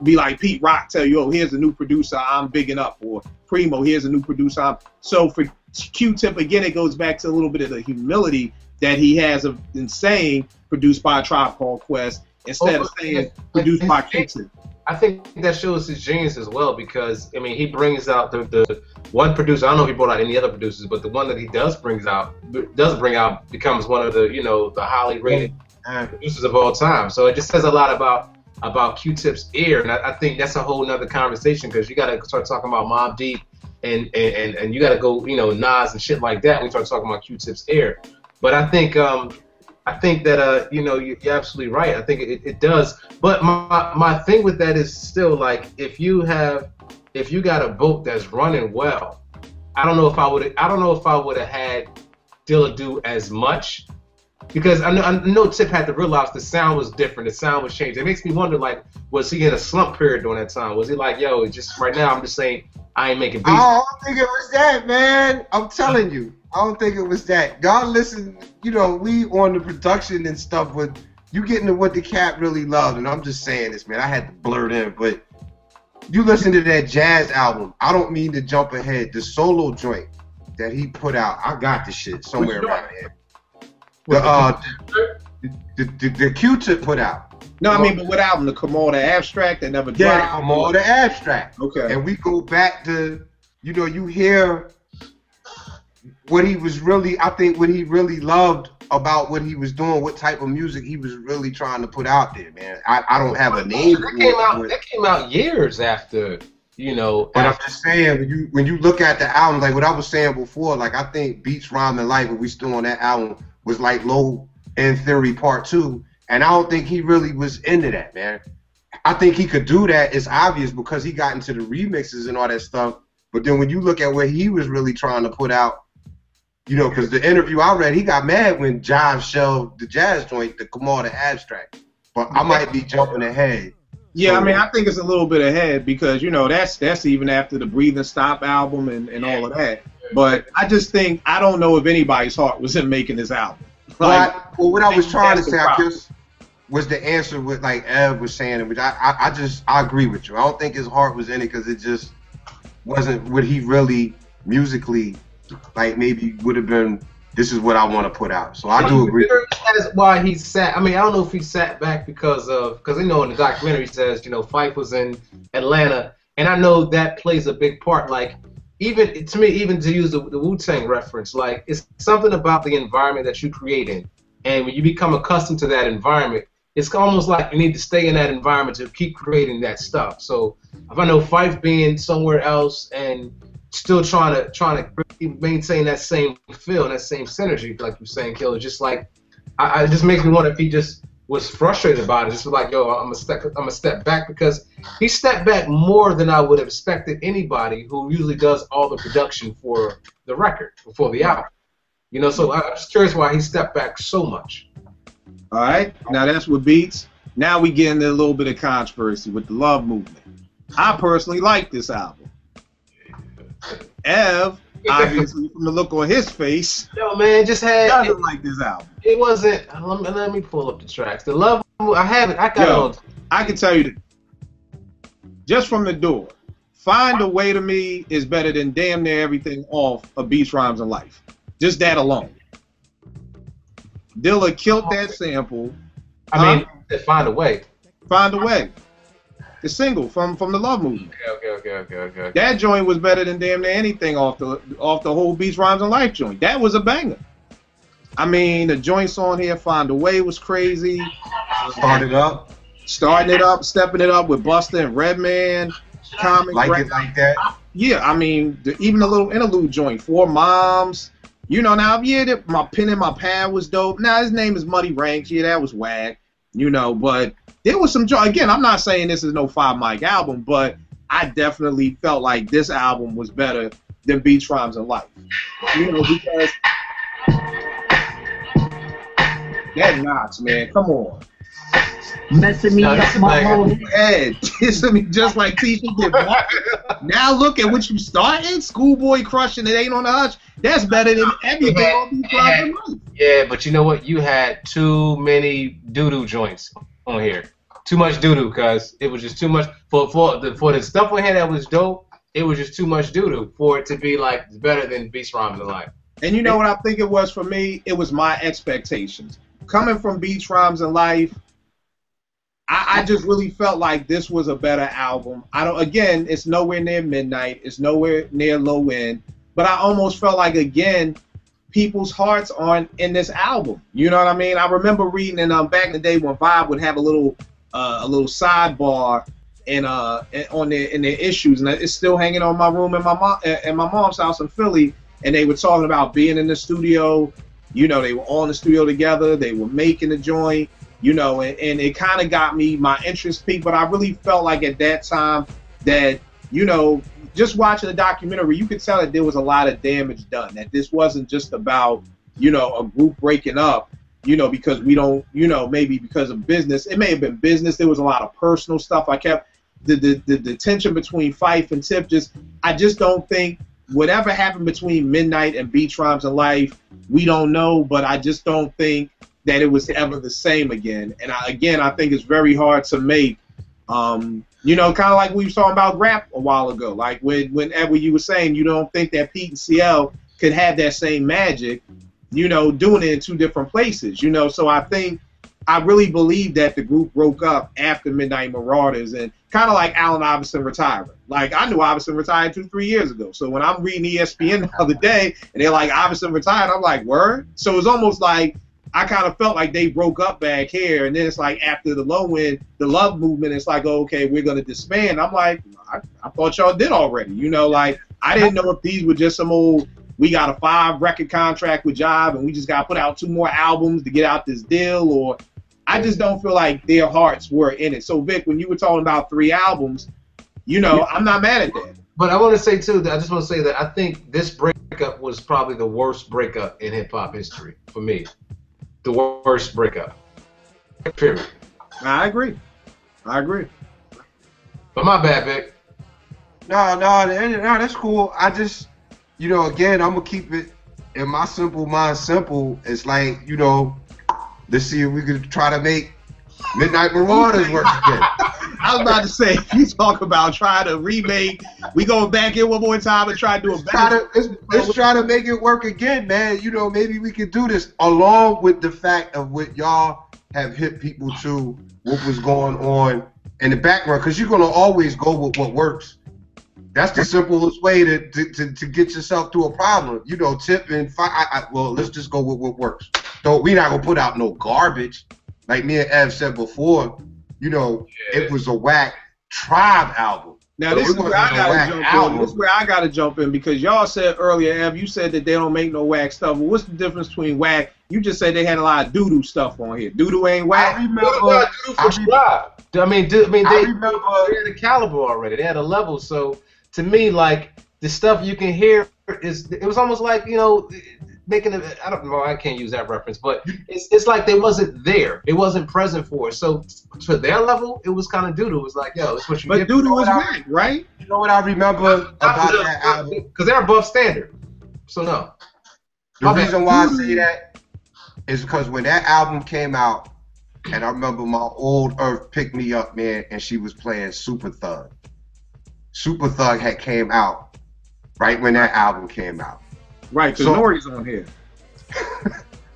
Speaker 3: be like Pete Rock tell you, oh, here's a new producer I'm bigging up, or Primo, here's a new producer. So for Q-Tip, again, it goes back to a little bit of the humility that he has in saying produced by a Tribe Called Quest instead of saying produced by Q-Tip.
Speaker 4: I think that shows his genius as well, because I mean he brings out the one producer. I don't know if he brought out any other producers, but the one that he does bring out becomes one of the, you know, the highly rated producers of all time. So it just says a lot about Q-Tip's ear, and I think that's a whole nother conversation, because you got to start talking about Mobb Deep and you got to go, you know, Nas and shit like that when we start talking about Q-Tip's ear. But I think that you know, you're absolutely right. I think it does. But my thing with that is still, like, if you got a boat that's running well, I don't know if I would have had Dilla do as much, because I know Tip had to realize the sound was different, the sound was changing. It makes me wonder, like, was he in a slump period during that time? Was he like, yo, just right now I'm just saying I ain't making beats?
Speaker 5: I don't think it was that, man. I'm telling you. I don't think it was that. Y'all listen, you know, we on the production and stuff, but you getting to what the cat really loved, and I'm just saying this, man. I had to blurt in, but you listen to that Jazz album. I don't mean to jump ahead. The solo joint that he put out, I got the shit somewhere around here. The Q-Tip put out.
Speaker 3: No, I mean, but what album? The Kamal, the Abstract that never dropped?
Speaker 5: Yeah, Kamal, the Abstract.
Speaker 3: Okay.
Speaker 5: And we go back to, you know, you hear what he was really, I think what he really loved about what he was doing, what type of music he was really trying to put out there, man. I don't have a name for it.
Speaker 4: That came out years after, you know.
Speaker 5: But I'm just saying, when you look at the album, like what I was saying before, like I think Beats, Rhyme, and Life, when we still on that album, was like Low End Theory Part 2. And I don't think he really was into that, man. I think he could do that. It's obvious because he got into the remixes and all that stuff. But then when you look at what he was really trying to put out, you know, because the interview I read, he got mad when Jive shelved the Jazz joint, the Kamal, the Abstract. But I might be jumping ahead.
Speaker 3: Yeah, I mean, I think it's a little bit ahead because, you know, that's even after the Breathe and Stop album and all of that. But I just think, I don't know if anybody's heart was in making this album. Like,
Speaker 5: well, what I was trying to say, I guess, was the answer with, like Ev was saying, which I agree with you. I don't think his heart was in it because it just wasn't what he really musically, like, maybe would have been, this is what I want to put out. So I do agree.
Speaker 4: That's why he sat, I mean, I don't know if he sat back because you know, in the documentary it says, you know, Phife was in Atlanta, and I know that plays a big part. Like, even to me, even to use the Wu-Tang reference, like, it's something about the environment that you create in. And when you become accustomed to that environment, it's almost like you need to stay in that environment to keep creating that stuff. So if I know Phife being somewhere else and still trying to maintain that same feel and that same synergy, like you're saying, Killer, just like, it just makes me wonder if he just was frustrated about it. Just like, yo, I'm a step back, because he stepped back more than I would have expected anybody who usually does all the production for the record, for the album. You know, so I'm just curious why he stepped back so much.
Speaker 3: All right, now that's what Beats. Now we get into a little bit of controversy with the Love Movement. I personally like this album. Ev, obviously, from the look on his face,
Speaker 4: yo, man,
Speaker 3: doesn't like this album.
Speaker 4: It wasn't. Let me pull up the tracks. The Love, I have it. I got it.
Speaker 3: I can tell you that just from the door, Find a Way to Me is better than damn near everything off of Beats, Rhymes, and Life. Just that alone. Dilla killed that sample.
Speaker 4: I mean, Find a Way.
Speaker 3: Find a Way. The single from the Love Movement.
Speaker 4: Okay.
Speaker 3: That joint was better than damn near anything off the whole Beats, Rhymes, and Life joint. That was a banger. I mean, the joints on here, Find a Way was crazy.
Speaker 5: Starting it up, stepping it up with Busta and Redman. Comic like it like that.
Speaker 3: Yeah, I mean, even the little interlude joint, Four Moms. You know, now, yeah, my Pen in My Pad was dope. Now, his name is Muddy Ranks. Yeah, that was whack. You know, but there was some joy. Again, I'm not saying this is no 5 Mic album, but I definitely felt like this album was better than Beats, Rhymes, and Life. You know, because Dead Knots, man. Come on.
Speaker 6: Messing me up my whole
Speaker 3: head. Kissing me just like Tisha did. Now look at what you started. Schoolboy crushing it ain't on the hush. That's better than everything on Beat Tribe Life.
Speaker 4: Yeah, but you know what? You had too many doo-doo joints on here. Too much doo-doo, cuz it was just too much for the stuff on here that was dope. It was just too much doo-doo for it to be like better than Beats, Rhymes, and Life.
Speaker 3: And you know what I think it was for me? It was my expectations. Coming from Beats, Rhymes, and Life, I just really felt like this was a better album. Again, it's nowhere near Midnight. It's nowhere near Low End. But I almost felt like, again, people's hearts aren't in this album. You know what I mean? I remember reading back in the day when Vibe would have a little sidebar in their issues, and it's still hanging on my room in my mom's house in Philly. And they were talking about being in the studio. You know, they were all in the studio together. They were making the joint. You know, and it kind of got me my interest peaked. But I really felt like at that time that, you know, just watching the documentary, you could tell that there was a lot of damage done. That this wasn't just about, you know, a group breaking up, you know, because we don't, you know, maybe because of business. It may have been business. There was a lot of personal stuff. I kept the tension between Fife and Tip. I just don't think whatever happened between Midnight and Beats, Rhymes, and Life, we don't know. But I just don't think that it was ever the same again. And I think it's very hard to make, you know, kind of like we were talking about rap a while ago. Like whenever you were saying you don't think that Pete and CL could have that same magic, you know, doing it in two different places, you know. So I really believe that the group broke up after Midnight Marauders, and kind of like Allen Iverson retiring. Like, I knew Iverson retired 2-3 years ago. So when I'm reading ESPN the other day and they're like, Iverson retired, I'm like, word? So it's almost like I kind of felt like they broke up back here, and then it's like after the Low End, the Love Movement, it's like, oh, okay, we're going to disband. I'm like, I thought y'all did already. You know, like, I didn't know if these were just some old, we got a 5-record contract with Jive and we just got to put out 2 more albums to get out this deal, or I just don't feel like their hearts were in it. So, Vic, when you were talking about 3 albums, you know, I'm not mad at that.
Speaker 4: But I want to say, too, that I just want to say that I think this breakup was probably the worst breakup in hip-hop history for me. The worst breakup. Period.
Speaker 3: I agree.
Speaker 4: But my bad, Vic.
Speaker 5: No, that's cool. I just, you know, again, I'm going to keep it in my simple mind simple. It's like, you know, let's see if we could try to make Midnight Marauders work again.
Speaker 3: I was about to say, you talk about trying to remake, we go back in one more time and try to do a better.
Speaker 5: Let's try to make it work again, man. You know, maybe we could do this along with the fact of what y'all have hit people to, what was going on in the background, because you're going to always go with what works. That's the simplest way to get yourself to a problem. You know, Tip and well, let's just go with what works. So we're not going to put out no garbage. Like me and Ev said before, you know, It was a whack Tribe album.
Speaker 3: Now this is where I gotta jump in. This is where I gotta jump in, because y'all said earlier, Ev, you said that they don't make no whack stuff. Well, what's the difference between whack? You just said they had a lot of doo-doo stuff on here. Doo-doo ain't whack.
Speaker 4: I remember Tribe. they had a caliber already. They had a level. So to me, like, the stuff you can hear it was almost like, you know, making a, I don't know, I can't use that reference, but it's like they wasn't there. It wasn't present for us. So to their level, it was kind of doo-doo. It was like, yo, that's what you get.
Speaker 3: But doo-doo was whack, right?
Speaker 5: You know what I remember about that album?
Speaker 4: Because they're above standard. So no.
Speaker 5: The reason why I say that is because when that album came out, and I remember my old Earth picked me up, man, and she was playing Super Thug. Super Thug had came out right when that album came out.
Speaker 3: Right, because Nori's on here.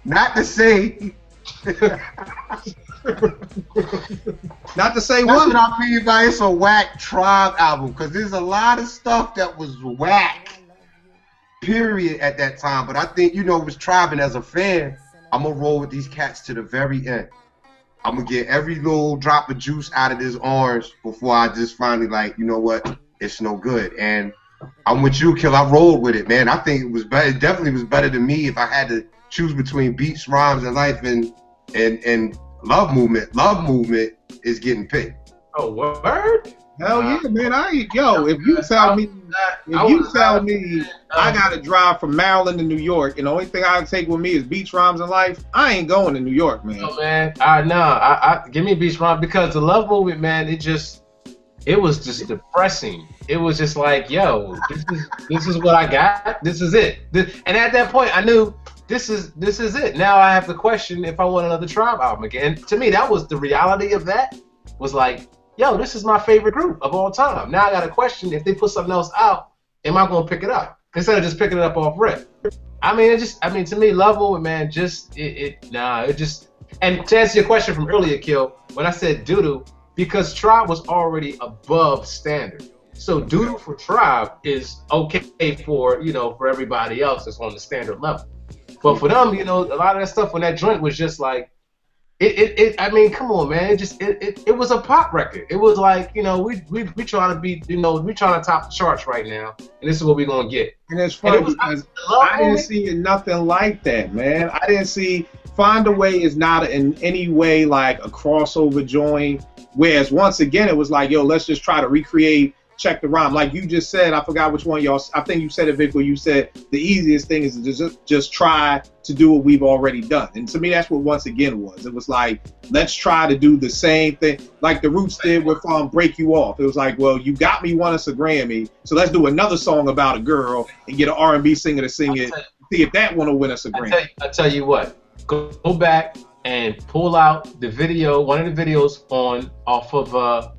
Speaker 5: Not to say.
Speaker 3: Not to say
Speaker 5: what?
Speaker 3: what?
Speaker 5: That's what I mean by it's a whack Tribe album, because there's a lot of stuff that was whack, period, at that time. But I think, you know, it was Tribe, and as a fan, I'm going to roll with these cats to the very end. I'm going to get every little drop of juice out of this orange before I just finally, like, you know what, it's no good. And I'm with you, Kill. I rolled with it, man. I think it was better. It definitely was better to me if I had to choose between Beats, Rhymes, and Life and Love Movement. Love Movement is getting picked.
Speaker 4: Oh, word?
Speaker 3: Hell yeah, man. If you tell me I gotta drive from Maryland to New York and the only thing I can take with me is beach rhymes in life, I ain't going to New York, man.
Speaker 4: Oh man, I give me beach rhymes because the love movement, man, it was just depressing. It was just like, yo, this is what I got. This is it. And at that point, I knew this is it. Now I have to question if I want another Tribe album again. And to me, that was the reality of that. Was like, yo, this is my favorite group of all time. Now I got to question if they put something else out, am I gonna pick it up instead of just picking it up off rip? I mean, to me, love movement, man, And to answer your question from earlier, Kill, when I said doo-doo, because Tribe was already above standard. So doo-doo for Tribe is okay for, for everybody else that's on the standard level. But for them, a lot of that stuff when that joint was just like, I mean, come on, man. It was a pop record. It was like, we trying to be, we trying to top the charts right now, and this is what we're gonna get.
Speaker 3: And it's funny because I didn't see nothing like that, man. I didn't see Find a Way is not in any way like a crossover joint. Whereas once again, it was like, yo, let's just try to recreate Check the Rhyme. Like you just said, I forgot which one y'all, I think you said it, Vic, where you said the easiest thing is to just try to do what we've already done. And to me, that's what once again was. It was like, let's try to do the same thing like the Roots did with Break You Off. It was like, well, you got me won us a Grammy, so let's do another song about a girl and get an R&B singer to sing it, see if that one will win us a Grammy.
Speaker 4: I tell you what, go back and pull out the video, one of the videos off of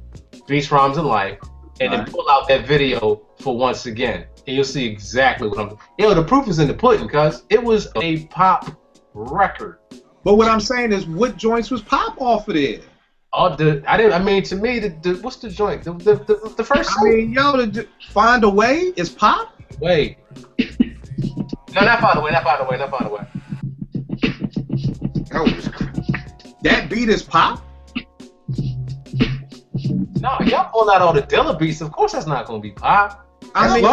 Speaker 4: Beach Rhymes in Life, and then pull out that video for Once Again, and you'll see exactly what I'm. The proof is in the pudding, cuz it was a pop record.
Speaker 3: But what I'm saying is, what joints was pop off of there?
Speaker 4: To me, what's the joint? The first song?
Speaker 3: Find a Way is pop.
Speaker 4: Wait. No, not Find a Way.
Speaker 3: That beat is pop?
Speaker 4: No, y'all pulling out all the Dilla beats. Of course, that's not gonna be pop.
Speaker 3: Pen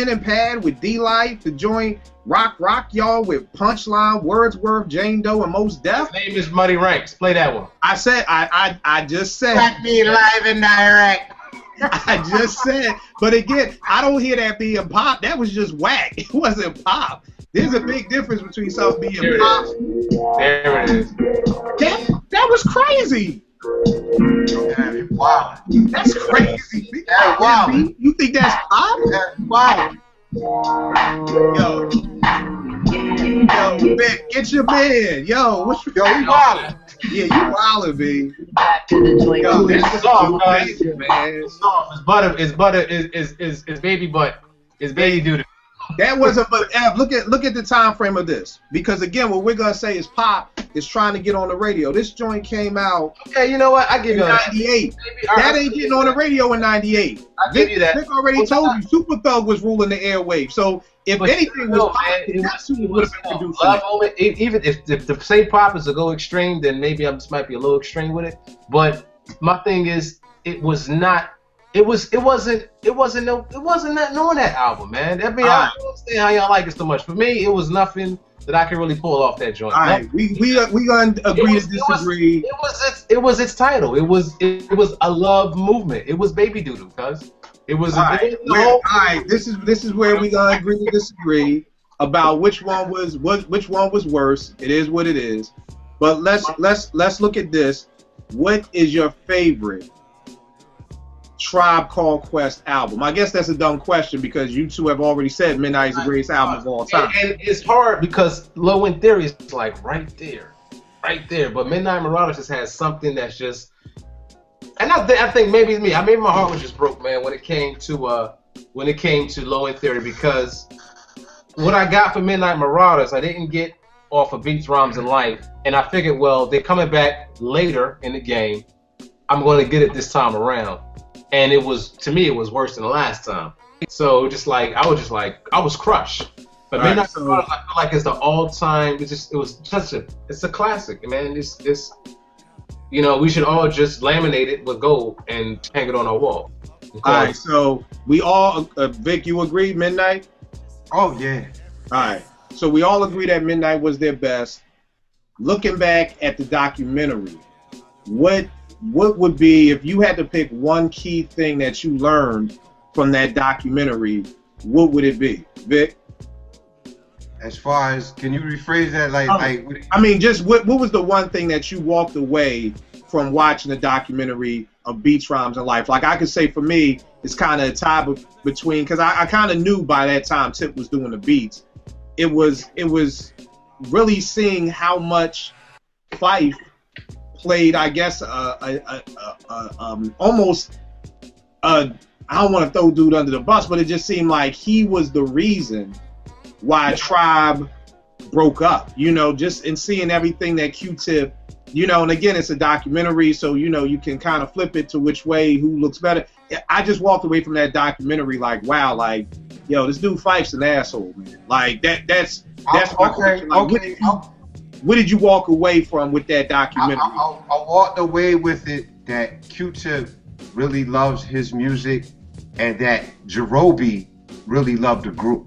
Speaker 3: and Pad with D-Life, the joint Rock y'all with Punchline, Wordsworth, Jane Doe, and Mos Def.
Speaker 4: His name is Muddy Ranks. Play that one.
Speaker 3: I just said.
Speaker 5: Let me live and direct.
Speaker 3: I just said, but again, I don't hear that being pop. That was just whack. It wasn't pop. There's a big difference between something being pop.
Speaker 4: There it is.
Speaker 3: That was crazy.
Speaker 5: Wow.
Speaker 3: That's crazy.
Speaker 5: Wow.
Speaker 3: You think that's pop?
Speaker 5: Wow.
Speaker 3: Yo, Vic, get your man. Yo, you wildin'. Yeah, you wildin', B.
Speaker 6: Back to the joint.
Speaker 3: Yo,
Speaker 4: It's soft, guys.
Speaker 3: man.
Speaker 4: It's soft. It's butter. It's baby butt. It's baby doo-doo.
Speaker 3: That wasn't, but Ev, look at the time frame of this. Because again, what we're gonna say is pop is trying to get on the radio. This joint came out.
Speaker 4: Okay, you know what? I give you that.
Speaker 3: 98. That ain't getting on the radio in 98.
Speaker 4: I give you that.
Speaker 3: Vic already told you, Super Thug was ruling the airwaves. So if anything was pop, that's who would have been producing.
Speaker 4: Love moment. Even if the same pop is to go extreme, then maybe I just might be a little extreme with it. But my thing is, it wasn't nothing on that album, man. I mean, I don't understand how y'all like it so much. For me, it was nothing that I could really pull off that joint.
Speaker 3: All right, we gonna agree to disagree.
Speaker 4: It was its title. It was a love movement. It was baby doodoo, cuz it was.
Speaker 3: All right, this is where we gonna agree to disagree about which one was worse. It is what it is. But let's look at this. What is your favorite Tribe Called Quest album? I guess that's a dumb question because you two have already said Midnight is the greatest album of all time.
Speaker 4: And it's hard because Low End Theory is like right there. But Midnight Marauders just has something that's just, and I think maybe it's me. Maybe my heart was just broke, man, when it came to Low End Theory, because what I got for Midnight Marauders, I didn't get off of Beats, Rhymes, and Life, and I figured, well, they're coming back later in the game. I'm going to get it this time around. And to me, it was worse than the last time. So I was crushed. But Midnight Marauders, I feel like it's the all-time. It's a classic, man. It's we should all just laminate it with gold and hang it on our wall.
Speaker 3: All right, so we all, Vic, you agree, Midnight?
Speaker 5: Oh yeah.
Speaker 3: All right, so we all agree that Midnight was their best. Looking back at the documentary, what what would be, if you had to pick one key thing that you learned from that documentary, what would it be, Vic?
Speaker 5: As far as, can you rephrase that?
Speaker 3: I mean, just what was the one thing that you walked away from watching the documentary of Beats, Rhymes, and Life? Like, I could say for me, it's kind of a tie between, because I kind of knew by that time Tip was doing the beats. It was really seeing how much Fife played, I guess, almost, I don't want to throw dude under the bus, but it just seemed like he was the reason why Tribe broke up, you know, just in seeing everything that Q-Tip, you know, and again, it's a documentary, so, you know, you can kind of flip it to which way, who looks better. I just walked away from that documentary like, wow, like, yo, this dude Fife's an asshole, man. Like, that's my question. Like, what did you walk away from with that documentary?
Speaker 5: I walked away with it that Q-Tip really loves his music and that Jerobi really loved the group.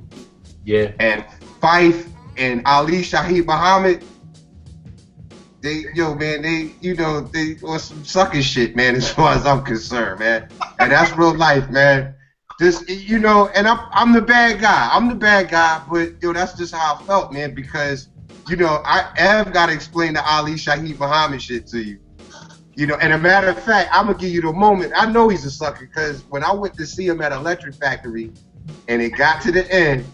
Speaker 4: Yeah.
Speaker 5: And Fife and Ali Shaheed Muhammad, they on some sucker shit, man, as far as I'm concerned, man. And that's real life, man. Just, you know, and I'm the bad guy. I'm the bad guy, but, yo, that's just how I felt, man, because, you know, I have got to explain the Ali Shaheed Muhammad shit to you. You know, and a matter of fact, I'm going to give you the moment. I know he's a sucker because when I went to see him at Electric Factory and it got to the end,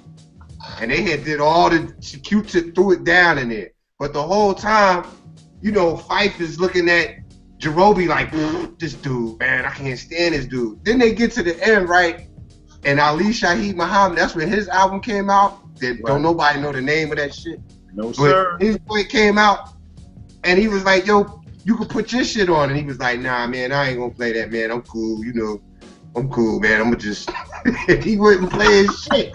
Speaker 5: and they had did all the Q-Tip threw it down in there. But the whole time, you know, Fife is looking at Jerobi like, this dude, man, I can't stand this dude. Then they get to the end, right? And Ali Shaheed Muhammad, that's when his album came out. Don't nobody know the name of that shit.
Speaker 3: No, sir.
Speaker 5: But his boy came out, and he was like, yo, you can put your shit on. And he was like, nah, man, I ain't gonna play that, man. I'm cool, you know. I'm cool, man. I'm gonna just... He wouldn't play his shit.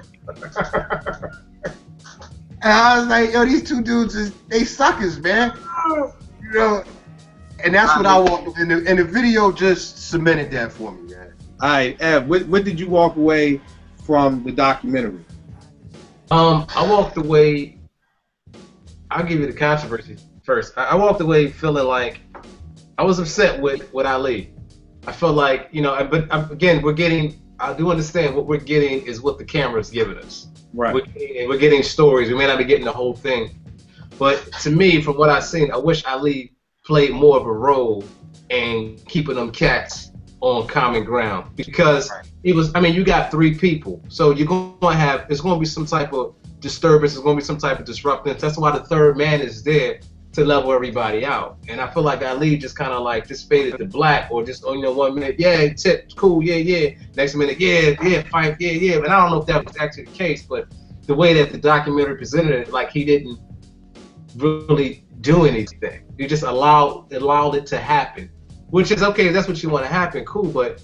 Speaker 5: And I was like, yo, these two dudes, they suckers, man. You know, and that's what I walked, and the video just cemented that for me, man.
Speaker 3: All right, Ev, what did you walk away from the documentary?
Speaker 4: I walked away, I'll give you the controversy first. I walked away feeling like I was upset with Ali. I felt like, you know, but again, I do understand what we're getting is what the camera's giving us.
Speaker 3: Right.
Speaker 4: We're getting stories. We may not be getting the whole thing. But to me, from what I've seen, I wish Ali played more of a role in keeping them cats on common ground. Because it was, I mean, you got three people. So you're going to have, there's going to be some type of disturbance. There's going to be some type of disruption. That's why the third man is there to level everybody out. And I feel like Ali just kind of like just faded to black, or just, you know, 1 minute, yeah, Tip, cool, yeah. Next minute, yeah, Fife, yeah. But I don't know if that was actually the case, but the way that the documentary presented it, like he didn't really do anything. He just allowed it to happen, which is okay. If that's what you want to happen, cool. But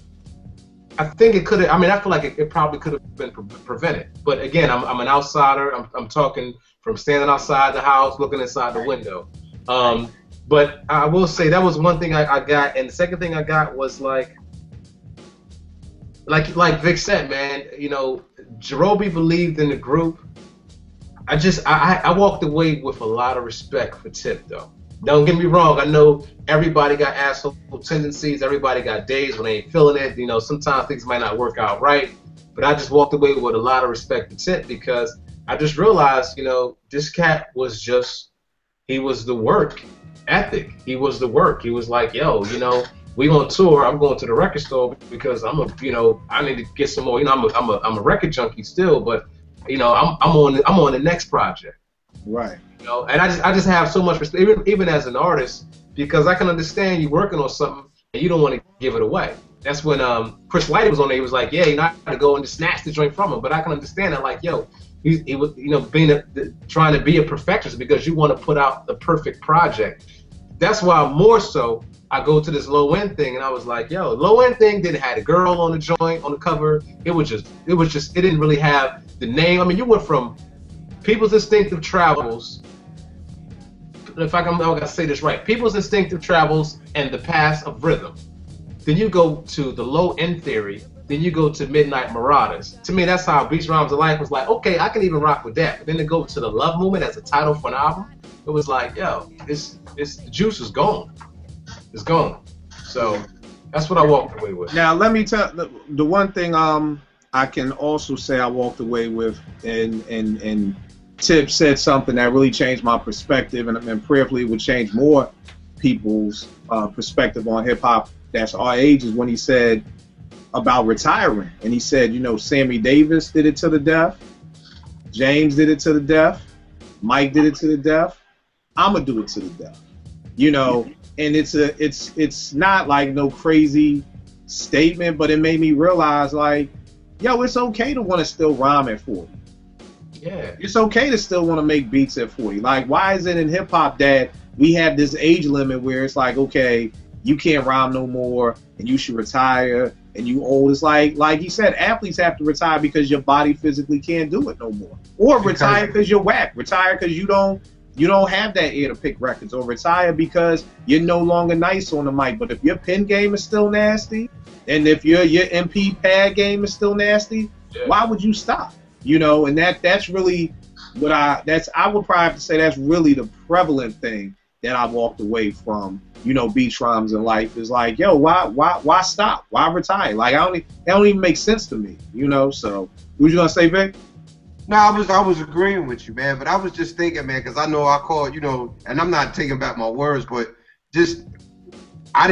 Speaker 4: I think it could have, I mean, I feel like it probably could have been prevented. But again, I'm an outsider. I'm talking from standing outside the house, looking inside the window. But I will say that was one thing I got, and the second thing I got was like Vic said, man, you know, Jerobi believed in the group. I walked away with a lot of respect for Tip, though. Don't get me wrong. I know everybody got asshole tendencies. Everybody got days when they ain't feeling it. You know, sometimes things might not work out right. But I just walked away with a lot of respect for Tip because I just realized, you know, this cat was just, he was the work ethic. He was the work. He was like, yo, you know, we on tour. I'm going to the record store because I need to get some more. You know, I'm a record junkie still, but you know, I'm on the next project.
Speaker 3: Right.
Speaker 4: You know, and I just have so much respect, even as an artist, because I can understand you working on something and you don't want to give it away. That's when Chris White was on there. He was like, yeah, you're not gonna go and just snatch the joint from him. But I can understand that, like, yo, he was, you know, trying to be a perfectionist because you want to put out the perfect project. That's why more so I go to this low end thing, and I was like, yo, low end thing didn't have a girl on the joint on the cover. It didn't really have the name. I mean, you went from People's Instinctive Travels. If I gotta say this right, People's Instinctive Travels and the Path of Rhythm. Then you go to the Low End Theory. Then you go to Midnight Marauders. To me, that's how Beats, Rhymes, and Life was like, okay, I can even rock with that. But then to go to the Love Movement as a title for an album, it was like, yo, the juice is gone. It's gone. So that's what I walked away with.
Speaker 3: Now let me tell the one thing I can also say I walked away with, and Tip said something that really changed my perspective, and prayerfully would change more people's perspective on hip hop that's our age, is when he said about retiring. And he said, you know, Sammy Davis did it to the death, James did it to the death, Mike did it to the death, I'ma do it to the death. You know, and it's not like no crazy statement, but it made me realize, like, yo, it's okay to want to still rhyme at 40.
Speaker 4: Yeah.
Speaker 3: It's okay to still want to make beats at 40. Like, why is it in hip hop that we have this age limit where it's like, okay, you can't rhyme no more and you should retire and you old? It's like he said, athletes have to retire because your body physically can't do it no more. Or retire because you're whack. Retire because you don't have that ear to pick records. Or retire because you're no longer nice on the mic. But if your pen game is still nasty, and if your MP pad game is still nasty, why would you stop? You know, and that's really what I would probably have to say that's really the prevalent thing that I walked away from, you know, beach rhymes in life, is like, yo, why stop? Why retire? Like, it don't even make sense to me, you know. So what you gonna say, Vic?
Speaker 5: No, I was agreeing with you, man, but I was just thinking, man, because I know I called, you know, and I'm not taking back my words, but just I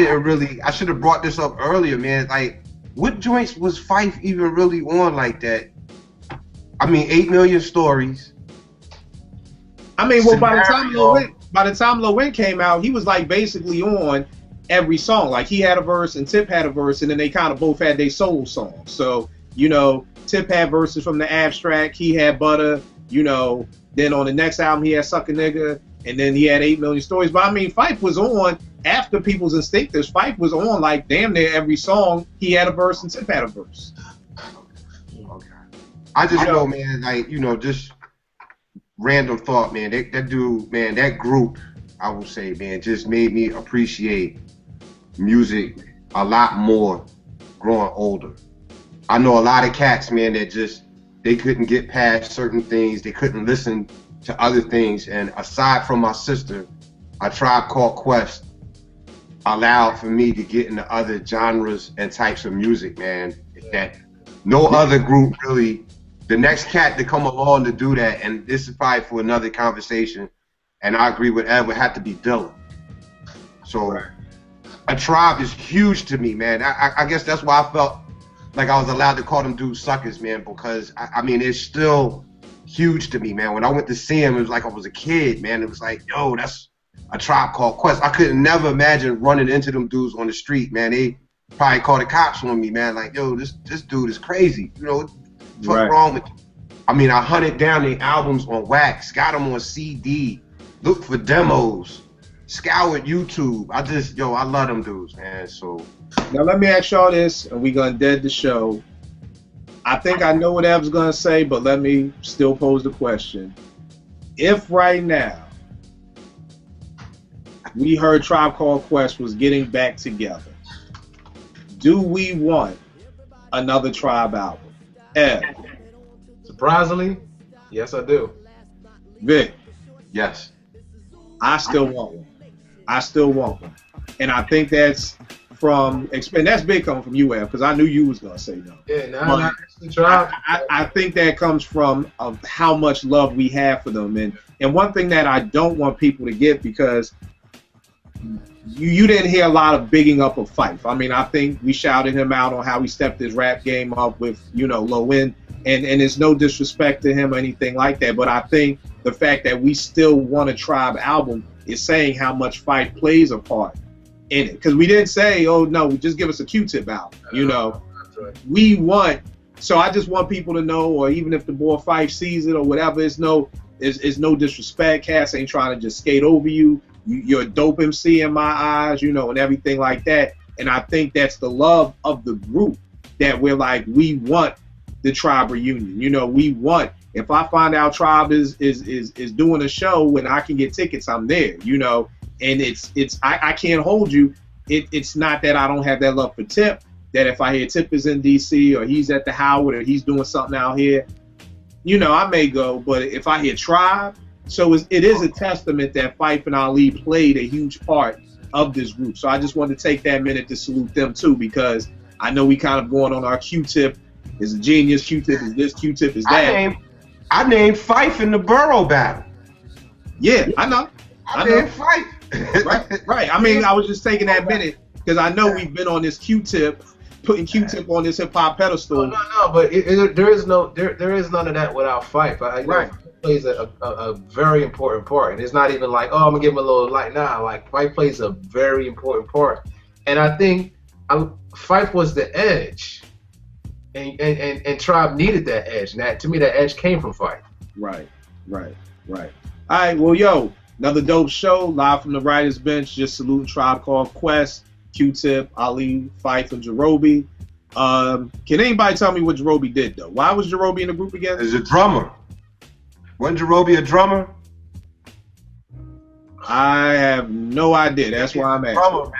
Speaker 5: should have brought this up earlier, man. Like, what joints was Fife even really on like that? I mean, 8 Million Stories.
Speaker 3: I mean, well, by the time Lil Wayne came out, he was like basically on every song. Like, he had a verse and Tip had a verse, and then they kind of both had their solo songs. So, you know, Tip had verses from the Abstract, he had Butter, you know, then on the next album he had Suck a Nigga, and then he had 8 Million Stories. But I mean, Fife was on, after People's Instinctives, Fife was on like damn near every song. He had a verse and Tip had a verse.
Speaker 5: Okay. I just know, man, like, you know, just random thought, man. That dude, man, that group, I will say, man, just made me appreciate music a lot more growing older. I know a lot of cats, man, that just, they couldn't get past certain things. They couldn't listen to other things. And aside from my sister, A Tribe Called Quest allowed for me to get into other genres and types of music, man, that no other group really. The next cat to come along to do that, and this is probably for another conversation, and I agree with Ed, would have to be Dilla. So A Tribe is huge to me, man. I guess that's why I felt like I was allowed to call them dudes suckers, man, because I mean, it's still huge to me, man. When I went to see him, it was like I was a kid, man. It was like, yo, that's A Tribe Called Quest. I could never imagine running into them dudes on the street, man. They probably call the cops on me, man. Like, yo, this dude is crazy. You know, what's wrong with you? I mean, I hunted down the albums on wax, got them on CD, looked for demos, scoured YouTube. I love them dudes, man. So
Speaker 3: now let me ask y'all this, and we gonna dead the show. I think I know what Ev's gonna say, but let me still pose the question. If right now we heard Tribe Called Quest was getting back together, do we want another Tribe album? Ev?
Speaker 4: Surprisingly, yes, I do.
Speaker 3: Vic?
Speaker 5: yes.
Speaker 3: I still want one. And I think that's and that's big coming from you, Ev, because I knew you was gonna say no.
Speaker 4: Yeah, no,
Speaker 3: I think that comes from how much love we have for them, and one thing that I don't want people to get, because you didn't hear a lot of bigging up of Fife. I mean, I think we shouted him out on how he stepped his rap game up with, you know, Low End, and it's no disrespect to him or anything like that, but I think the fact that we still want a Tribe album is saying how much Fife plays a part in it. Because we didn't say, oh no, just give us a Q-Tip album, you know. We want, so I just want people to know, or even if the boy Fife sees it or whatever, it's no disrespect. Cass ain't trying to just skate over you. You're a dope MC in my eyes, you know, and everything like that. And I think that's the love of the group, that we're like, we want the Tribe reunion. You know, we want, if I find out Tribe is doing a show and I can get tickets, I'm there, you know. And I can't hold you. It's not that I don't have that love for Tip, that if I hear Tip is in DC or he's at the Howard or he's doing something out here, you know, I may go. But if I hear Tribe, so it is a testament that Fife and Ali played a huge part of this group. So I just wanted to take that minute to salute them too, because I know we kind of going on our Q-Tip is a genius, Q-Tip is this, Q-Tip is that.
Speaker 5: I named Fife in the Borough battle.
Speaker 3: Yeah, I know.
Speaker 5: I named Fife.
Speaker 3: Right. I mean, I was just taking that minute because I know we've been on this Q-Tip, putting Q-Tip on this hip hop pedestal.
Speaker 4: No, but there is none of that without Fife. Right. Fife plays a very important part, and it's not even like, oh, I'm gonna give him a little light. Nah, like Fife plays a very important part, and I think Fife was the edge, and Tribe needed that edge, and that, to me, that edge came from Fife.
Speaker 3: Right. All right, well, yo, another dope show, live from the writer's bench. Just saluting Tribe Called Quest, Q-Tip, Ali, Fife, and Jarobi. Can anybody tell me what Jarobi did, though? Why was Jarobi in the group again?
Speaker 5: As a drummer. Wasn't Jarobi a drummer?
Speaker 3: I have no idea. That's why I'm asking.
Speaker 5: Drummer,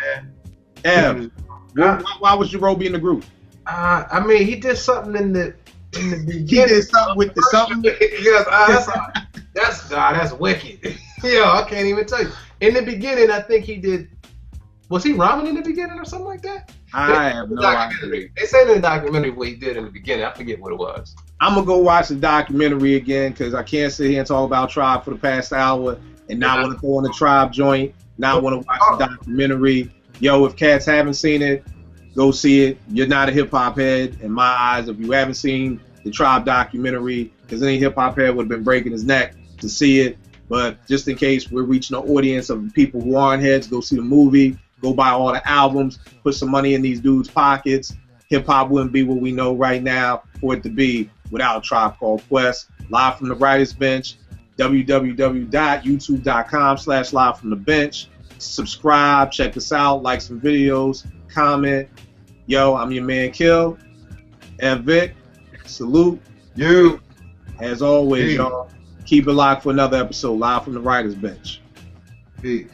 Speaker 5: man.
Speaker 3: Why was Jarobi in the group?
Speaker 4: I mean, he did something in the beginning.
Speaker 3: He did something with the something?
Speaker 4: That's wicked. Yo, I can't even tell you. In the beginning, I think he did. Was he rhyming in the beginning or something like that?
Speaker 3: I have no idea.
Speaker 4: They said in the documentary what he did in the beginning. I forget what it was.
Speaker 3: I'm gonna go watch the documentary again because I can't sit here and talk about Tribe for the past hour and not want to throw in the Tribe joint, not want to watch the documentary. Yo, if cats haven't seen it, go see it. You're not a hip hop head in my eyes. If you haven't seen the Tribe documentary, because any hip hop head would have been breaking his neck to see it. But just in case we're reaching an audience of people who aren't heads, go see the movie. Go buy all the albums, put some money in these dudes' pockets. Hip-hop wouldn't be what we know right now for it to be without a Tribe Called Quest. Live from the writer's bench, www.youtube.com/live from the bench. Subscribe, check us out, like some videos, comment. Yo, I'm your man Kill. And Vic, salute.
Speaker 5: You.
Speaker 3: As always, y'all, keep it locked for another episode, Live from the writer's bench.
Speaker 5: Peace.